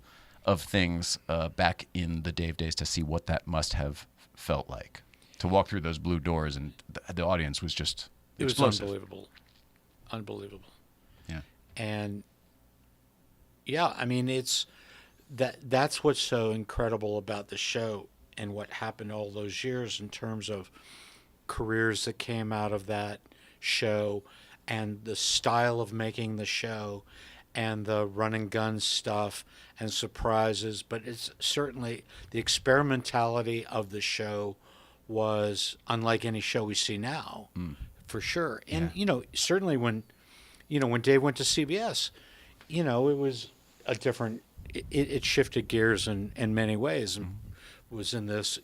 Speaker 4: of things back in the Dave days to see what that must have felt like. To walk through those blue doors, and the audience was just explosive.
Speaker 10: It was unbelievable.
Speaker 4: Yeah.
Speaker 10: And yeah, I mean, it's that's what's so incredible about the show and what happened all those years in terms of careers that came out of that show and the style of making the show and the run and gun stuff and surprises. But it's certainly the experimentality of the show was unlike any show we see now, for sure. And, certainly when Dave went to CBS, it was a different, it shifted gears in many ways and was in this,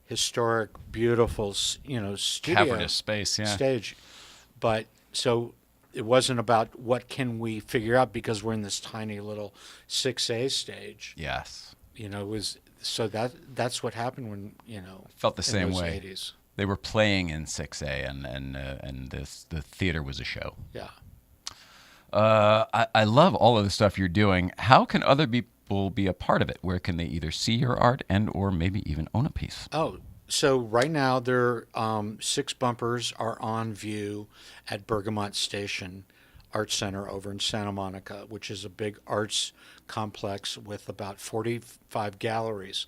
Speaker 10: historic, beautiful, studio.
Speaker 4: Cavernous space, yeah.
Speaker 10: Stage. But so it wasn't about what can we figure out because we're in this tiny little 6A stage.
Speaker 4: Yes.
Speaker 10: It was so that's what happened when,
Speaker 4: Felt the
Speaker 10: in
Speaker 4: same
Speaker 10: those
Speaker 4: way.
Speaker 10: 80s.
Speaker 4: They were playing in 6A, and the theater was a show.
Speaker 10: Yeah.
Speaker 4: I love all of the stuff you're doing. How can other people be a part of it? Where can they either see your art and or maybe even own a piece?
Speaker 10: Oh, so right now there 6 bumpers are on view at Bergamot Station Art Center over in Santa Monica, which is a big arts complex with about 45 galleries.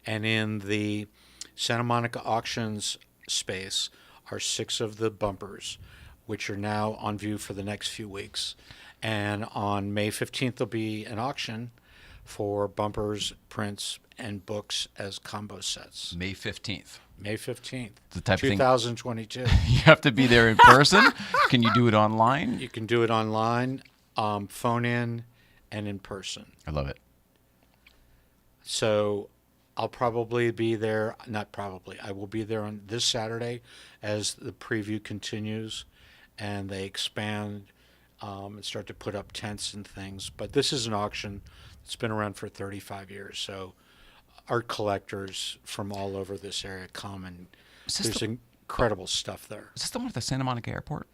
Speaker 10: And in the Santa Monica auctions space are 6 of the bumpers, which are now on view for the next few weeks. And on May 15th, there'll be an auction for bumpers, prints, and books as combo sets.
Speaker 4: May 15th.
Speaker 10: May 15th,
Speaker 4: The type of thing
Speaker 10: 2022.
Speaker 4: you have to be there in person. Can you do it online?
Speaker 10: You can do it online, phone in, and in person.
Speaker 4: I love it.
Speaker 10: So I'll probably be there, not probably, I will be there on this Saturday as the preview continues and they expand and start to put up tents and things. But this is an auction that's been around for 35 years. So art collectors from all over this area come and incredible stuff there.
Speaker 4: Is this the one at the Santa Monica Airport?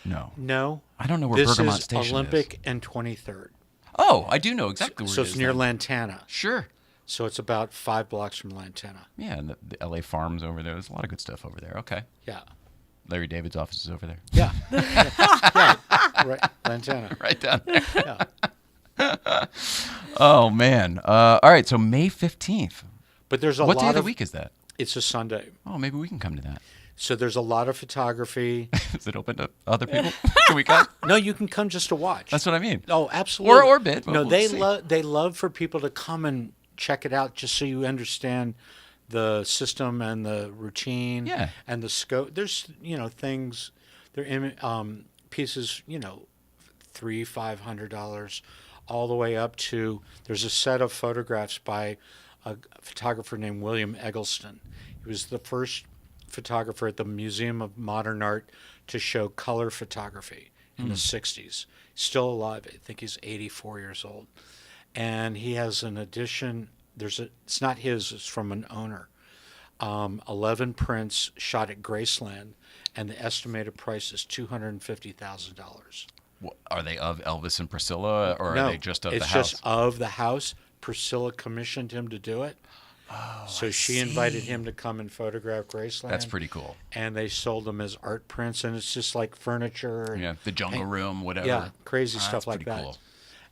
Speaker 4: No.
Speaker 10: No.
Speaker 4: I don't know where
Speaker 10: this
Speaker 4: Bergamot
Speaker 10: is
Speaker 4: Station
Speaker 10: Olympic
Speaker 4: is.
Speaker 10: and 23rd.
Speaker 4: Oh, I do know exactly where
Speaker 10: So
Speaker 4: it is.
Speaker 10: it's near
Speaker 4: then.
Speaker 10: Lantana.
Speaker 4: Sure.
Speaker 10: So it's about 5 blocks from Lantana.
Speaker 4: Yeah, and the LA Farms over there. There's a lot of good stuff over there. Okay.
Speaker 10: Yeah.
Speaker 4: Larry David's office is over there.
Speaker 10: Yeah. Yeah. Right. Lantana.
Speaker 4: Right down there. Oh, man. All right, so May 15th.
Speaker 10: But there's a
Speaker 4: What
Speaker 10: lot
Speaker 4: day of the
Speaker 10: of
Speaker 4: week is that?
Speaker 10: It's a Sunday.
Speaker 4: Oh, maybe we can come to that.
Speaker 10: So there's a lot of photography.
Speaker 4: Is it open to other people? Can we come?
Speaker 10: No, you can come just to watch.
Speaker 4: That's what I mean.
Speaker 10: Oh, absolutely.
Speaker 4: Or bid.
Speaker 10: No,
Speaker 4: We'll
Speaker 10: they
Speaker 4: see.
Speaker 10: they love for people to come and check it out just so you understand the system and the routine and the scope. There's, things, they're pieces, $300-$500 all the way up to, there's a set of photographs by a photographer named William Eggleston. He was the first photographer at the Museum of Modern Art to show color photography in the 60s. Still alive. I think he's 84 years old. And he has an edition. It's not his, it's from an owner. 11 prints shot at Graceland, and the estimated price is $250,000.
Speaker 4: Are they of Elvis and Priscilla, or
Speaker 10: No,
Speaker 4: are they just of the
Speaker 10: it's
Speaker 4: house?
Speaker 10: just of the house. Priscilla commissioned him to do it.
Speaker 4: Oh,
Speaker 10: So she invited him to come and photograph Graceland.
Speaker 4: That's pretty cool.
Speaker 10: And they sold them as art prints, and it's just like furniture.
Speaker 4: Yeah, the jungle room, whatever.
Speaker 10: Yeah, crazy stuff
Speaker 4: that's
Speaker 10: like
Speaker 4: pretty
Speaker 10: that.
Speaker 4: cool.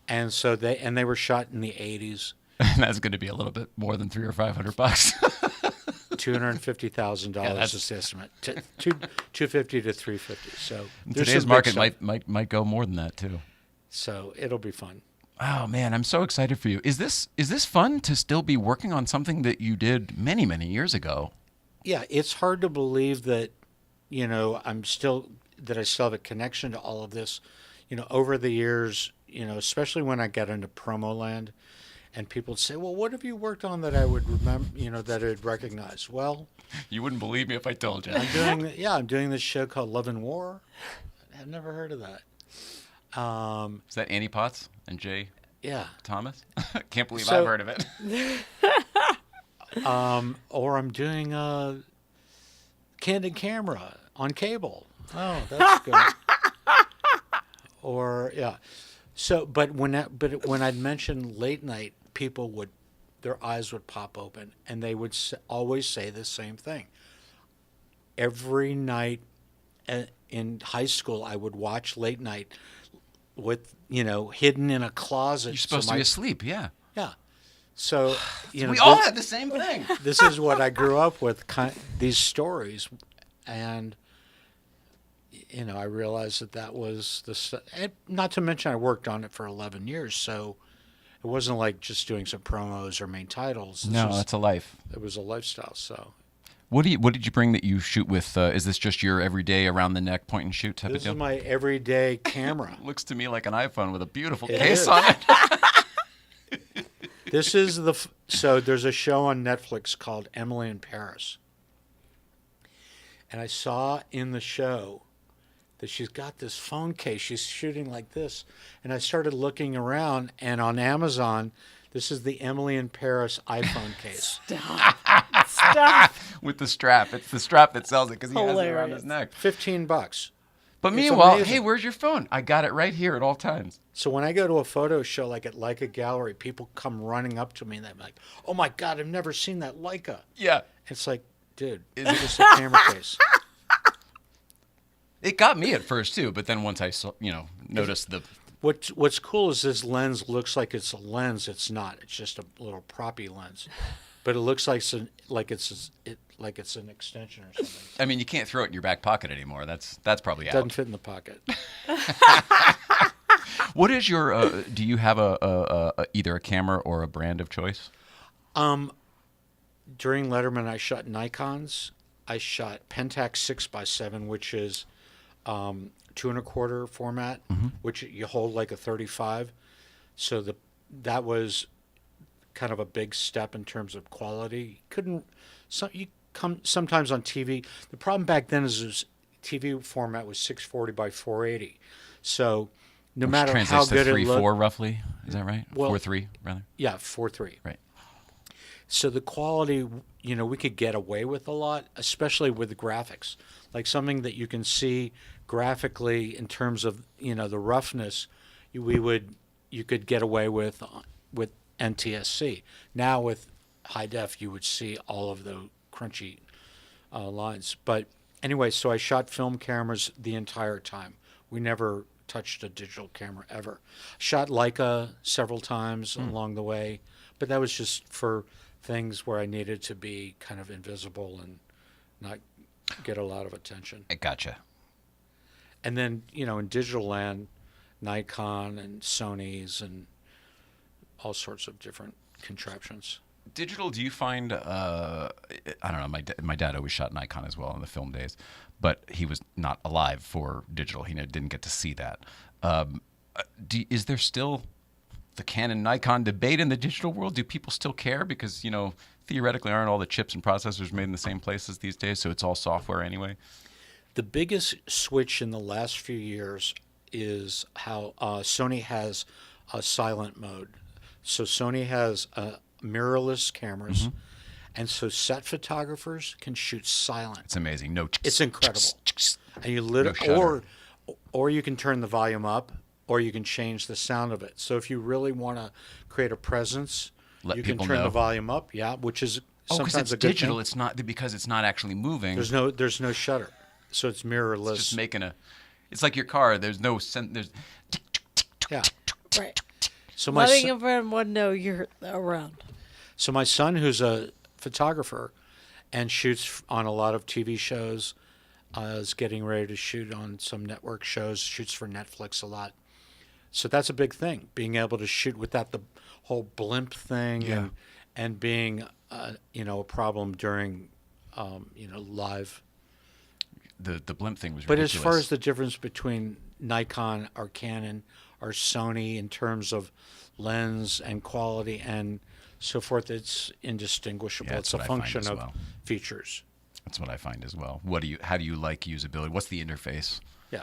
Speaker 10: And so they were shot in the 80s.
Speaker 4: That's going to be a little bit more than $300 or $500.
Speaker 10: $250,000 is the estimate. $250 to $350. So there's
Speaker 4: Today's
Speaker 10: some big
Speaker 4: market
Speaker 10: stuff.
Speaker 4: might go more than that too.
Speaker 10: So it'll be fun.
Speaker 4: Oh man, I'm so excited for you. Is this fun to still be working on something that you did many, many years ago?
Speaker 10: Yeah, it's hard to believe that, I still have a connection to all of this. Over the years, especially when I got into promo land, and people would say, "Well, what have you worked on that I would remember? That I'd recognize?" Well,
Speaker 4: you wouldn't believe me if I told you.
Speaker 10: I'm doing this show called Love and War. I've never heard of that.
Speaker 4: Is that Annie Potts and Jay Thomas? Can't believe I've heard of it.
Speaker 10: Or I'm doing Candid Camera on cable. Oh, that's good. Or So, but when I'd mention late night, their eyes would pop open, and they would always say the same thing. Every night in high school, I would watch late night with, hidden in a closet.
Speaker 4: You're supposed to be asleep, yeah.
Speaker 10: Yeah. So,
Speaker 4: we all had the same thing.
Speaker 10: This is what I grew up with, these stories. And, I realized that was and not to mention I worked on it for 11 years. So it wasn't like just doing some promos or main titles.
Speaker 4: That's a life.
Speaker 10: It was a lifestyle. So
Speaker 4: what did you bring that you shoot with? Is this just your everyday around the neck point and shoot type
Speaker 10: this
Speaker 4: of deal?
Speaker 10: is my everyday camera.
Speaker 4: Looks to me like an iPhone with a beautiful
Speaker 10: It
Speaker 4: case
Speaker 10: is.
Speaker 4: on it.
Speaker 10: This is so there's a show on Netflix called Emily in Paris. And I saw in the show that she's got this phone case. She's shooting like this. And I started looking around, and on Amazon, this is the Emily in Paris iPhone case.
Speaker 3: Stop.
Speaker 4: With the strap. It's the strap that sells it because he has it around his neck.
Speaker 10: $15.
Speaker 4: But
Speaker 10: It's
Speaker 4: meanwhile,
Speaker 10: amazing.
Speaker 4: hey, where's your phone? I got it right here at all times.
Speaker 10: So when I go to a photo show like at Leica Gallery, people come running up to me and they're like, "Oh my God, I've never seen that Leica."
Speaker 4: Yeah.
Speaker 10: It's like, dude, it's just a camera case.
Speaker 4: It got me at first too, but then once I saw, noticed the.
Speaker 10: What's cool is this lens looks like it's a lens. It's not. It's just a little proppy lens, but it looks like it's an extension or something.
Speaker 4: I mean, you can't throw it in your back pocket anymore. That's probably out.
Speaker 10: Doesn't fit in the pocket.
Speaker 4: What is your? Do you have a either a camera or a brand of choice?
Speaker 10: During Letterman, I shot Nikons. I shot Pentax 6x7, which is 2 1/4 format, which you hold like a 35. So that was kind of a big step in terms of quality. You come sometimes on TV. The problem back then is TV format was 640 by 480. So no
Speaker 4: Which
Speaker 10: matter how
Speaker 4: translates
Speaker 10: good
Speaker 4: to
Speaker 10: it looked,
Speaker 4: 3.4 roughly. Is that right?
Speaker 10: Well,
Speaker 4: 4.3 rather.
Speaker 10: yeah, 4.3.
Speaker 4: Right.
Speaker 10: So the quality, we could get away with a lot, especially with the graphics. Like something that you can see graphically in terms of, the roughness, you could get away with NTSC. Now with high def, you would see all of the crunchy lines. But anyway, so I shot film cameras the entire time. We never touched a digital camera ever. Shot Leica several times along the way, but that was just for things where I needed to be kind of invisible and not get a lot of attention.
Speaker 4: I gotcha.
Speaker 10: And then, in digital land, Nikon and Sony's and all sorts of different contraptions.
Speaker 4: Digital, do you find, I don't know, my dad always shot Nikon as well in the film days, but he was not alive for digital. He didn't get to see that. Is there still the Canon Nikon debate in the digital world? Do people still care? Because, theoretically aren't all the chips and processors made in the same places these days, so it's all software anyway?
Speaker 10: The biggest switch in the last few years is how Sony has a silent mode. So Sony has mirrorless cameras, and so set photographers can shoot silent.
Speaker 4: It's amazing.
Speaker 10: It's incredible. And you literally, or you can turn the volume up, or you can change the sound of it. So if you really want to create a presence, you can turn the volume up. Yeah, which is sometimes
Speaker 4: because
Speaker 10: a
Speaker 4: it's
Speaker 10: good
Speaker 4: digital.
Speaker 10: thing.
Speaker 4: It's not because it's not actually moving.
Speaker 10: There's no shutter, so it's mirrorless.
Speaker 4: It's just making it's like your car. There's no there's.
Speaker 10: Yeah.
Speaker 3: Right.
Speaker 10: So
Speaker 3: letting everyone know you're around.
Speaker 10: So my son, who's a photographer and shoots on a lot of TV shows, is getting ready to shoot on some network shows, shoots for Netflix a lot. So that's a big thing, being able to shoot without the whole blimp thing and being, a problem during, live.
Speaker 4: The blimp thing was ridiculous.
Speaker 10: But as far as the difference between Nikon or Canon or Sony in terms of lens and quality and so forth, it's indistinguishable.
Speaker 4: Yeah,
Speaker 10: it's a function of features.
Speaker 4: That's what I find as well. How do you like usability? What's the interface?
Speaker 10: Yeah.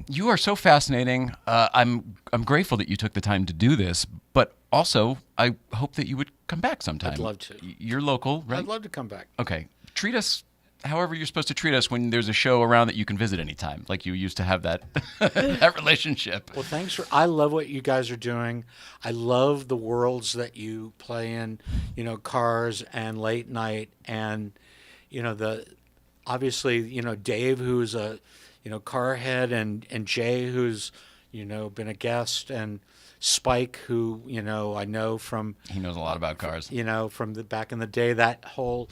Speaker 4: You are so fascinating. I'm grateful that you took the time to do this, but also I hope that you would come back sometime.
Speaker 10: I'd love to.
Speaker 4: You're local, right?
Speaker 10: I'd love to come back.
Speaker 4: Okay. Treat us however you're supposed to treat us when there's a show around that you can visit anytime, like you used to have that that relationship.
Speaker 10: Well, I love what you guys are doing. I love the worlds that you play in, cars and late night and, obviously, Dave, who's a, car head and Jay, who's, been a guest, and Spike, who, I know from...
Speaker 4: He knows a lot about cars.
Speaker 10: From the back in the day, that whole,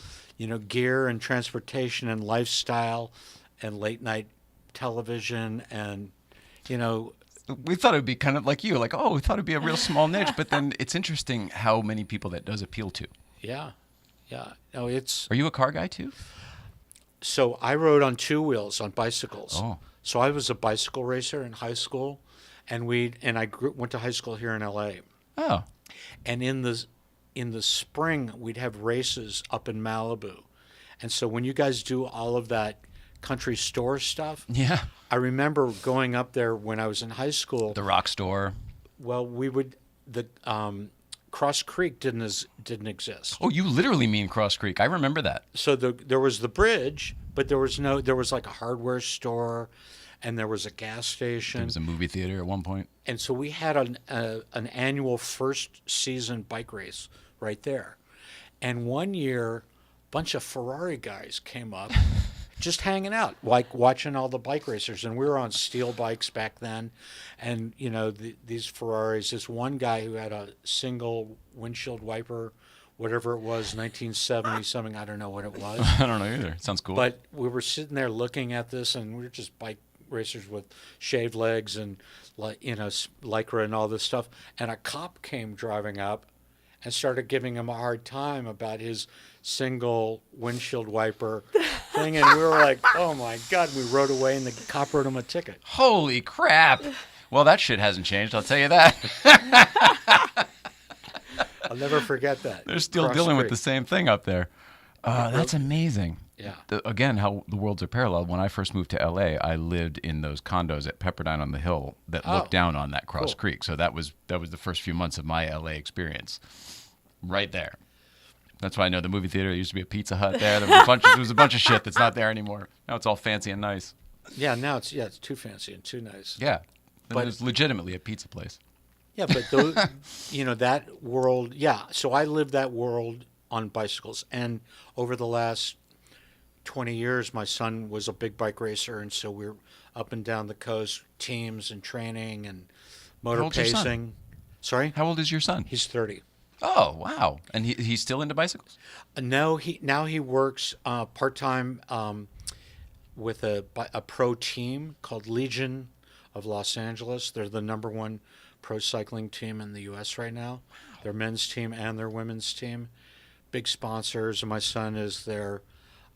Speaker 10: gear and transportation and lifestyle and late night television and,
Speaker 4: We thought it would be kind of like you, we thought it'd be a real small niche, but then it's interesting how many people that does appeal to.
Speaker 10: Yeah. Yeah. No, it's...
Speaker 4: Are you a car guy too?
Speaker 10: So I rode on two wheels on bicycles.
Speaker 4: Oh.
Speaker 10: So I was a bicycle racer in high school, and I went to high school here in L.A.
Speaker 4: Oh.
Speaker 10: And in the spring, we'd have races up in Malibu. And so when you guys do all of that country store stuff,
Speaker 4: yeah,
Speaker 10: I remember going up there when I was in high school.
Speaker 4: The Rock Store.
Speaker 10: Well, Cross Creek didn't exist.
Speaker 4: Oh, you literally mean Cross Creek. I remember that.
Speaker 10: So there was the bridge, but there was like a hardware store, and there was a gas station.
Speaker 4: There was a movie theater at one point.
Speaker 10: And so we had an annual first season bike race right there. And one year, a bunch of Ferrari guys came up, just hanging out, like watching all the bike racers. And we were on steel bikes back then. And, these Ferraris, this one guy who had a single windshield wiper, whatever it was, 1970 something, I don't know what it was.
Speaker 4: I don't know either. It sounds cool.
Speaker 10: But we were sitting there looking at this, and we were just bike racers with shaved legs and, Lycra and all this stuff. And a cop came driving up and started giving him a hard time about his single windshield wiper thing. And we were like, oh, my God. We rode away, and the cop wrote him a ticket.
Speaker 4: Holy crap. Well, that shit hasn't changed, I'll tell you that.
Speaker 10: I'll never forget that.
Speaker 4: They're still dealing with the same thing up there. That's amazing.
Speaker 10: Yeah.
Speaker 4: Again, how the worlds are parallel. When I first moved to L.A., I lived in those condos at Pepperdine on the Hill that looked down on that Cross Creek. So that was the first few months of my L.A. experience right there. That's why I know the movie theater. There used to be a Pizza Hut there. There was a bunch of shit that's not there anymore. Now it's all fancy and nice.
Speaker 10: Yeah, now it's too fancy and too nice.
Speaker 4: Yeah,
Speaker 10: but
Speaker 4: it's legitimately a pizza place.
Speaker 10: Yeah, but those, that world. Yeah, so I lived that world on bicycles, and over the last 20 years, my son was a big bike racer, and so we're up and down the coast, teams and training and motor pacing. Sorry,
Speaker 4: how old is your son?
Speaker 10: He's 30.
Speaker 4: Oh, wow! And he's still into bicycles?
Speaker 10: No, he works part-time with a pro team called Legion of Los Angeles. They're the #1 pro cycling team in the U.S. right now. Their men's team and their women's team. Big sponsors, and my son is their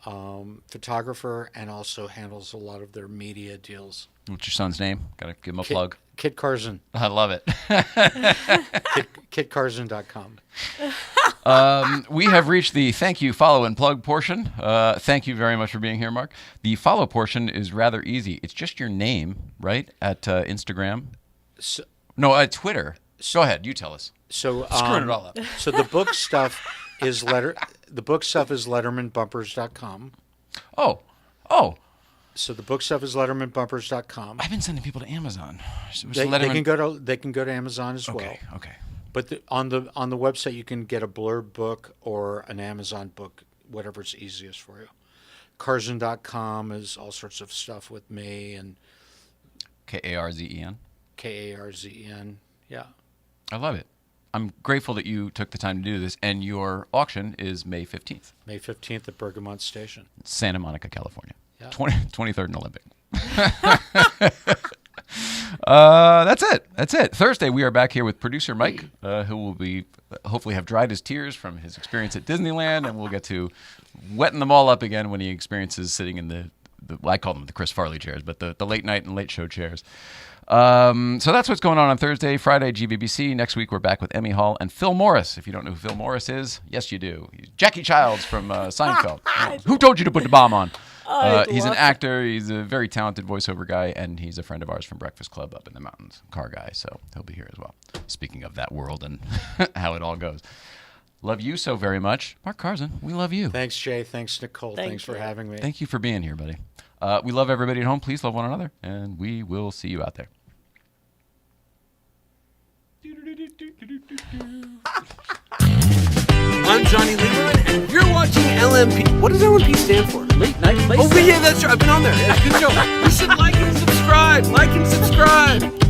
Speaker 10: photographer and also handles a lot of their media deals.
Speaker 4: What's your son's name? Got to give him a plug.
Speaker 10: Kit Karzen.
Speaker 4: I love it.
Speaker 10: KitKarzen.com.
Speaker 4: We have reached the thank you, follow, and plug portion. Thank you very much for being here, Mark. The follow portion is rather easy. It's just your name, right, at Instagram? Twitter. Go ahead. You tell us.
Speaker 10: So
Speaker 4: screwing it all up.
Speaker 10: So the book stuff is LettermanBumpers.com.
Speaker 4: Oh.
Speaker 10: So the book stuff is LettermanBumpers.com.
Speaker 4: I've been sending people to Amazon.
Speaker 10: They can go to Amazon as well.
Speaker 4: Okay.
Speaker 10: But on the website you can get a Blurb book or an Amazon book, whatever's easiest for you. Karzen.com is all sorts of stuff with me and
Speaker 4: Karzen.
Speaker 10: Karzen. Yeah.
Speaker 4: I love it. I'm grateful that you took the time to do this, and your auction is May 15th.
Speaker 10: May 15th at Bergamot Station.
Speaker 4: Santa Monica, California.
Speaker 10: Yeah.
Speaker 4: 23rd and Olympic. That's it. Thursday, we are back here with producer Mike, who will be hopefully have dried his tears from his experience at Disneyland, and we'll get to wetting them all up again when he experiences sitting in the I call them the Chris Farley chairs, but the late night and late show chairs. So that's what's going on Thursday, Friday, GBBC. Next week, we're back with Emmy Hall and Phil Morris. If you don't know who Phil Morris is, yes, you do. He's Jackie Childs from Seinfeld. Who told you to put the bomb on? He's an actor. He's a very talented voiceover guy, and he's a friend of ours from Breakfast Club up in the mountains, car guy. So he'll be here as well. Speaking of that world and how it all goes. Love you so very much. Marc Karzen, we love you.
Speaker 10: Thanks, Jay. Thanks, Nicole. Thanks for having me.
Speaker 4: Thank you for being here, buddy. We love everybody at home. Please love one another, and we will see you out there.
Speaker 9: I'm Johnny Lieberman, and you're watching LNP. What does LNP stand for?
Speaker 5: Late Night Play.
Speaker 9: Oh, yeah, that's right. I've been on there. Yeah, good job. You should like and subscribe.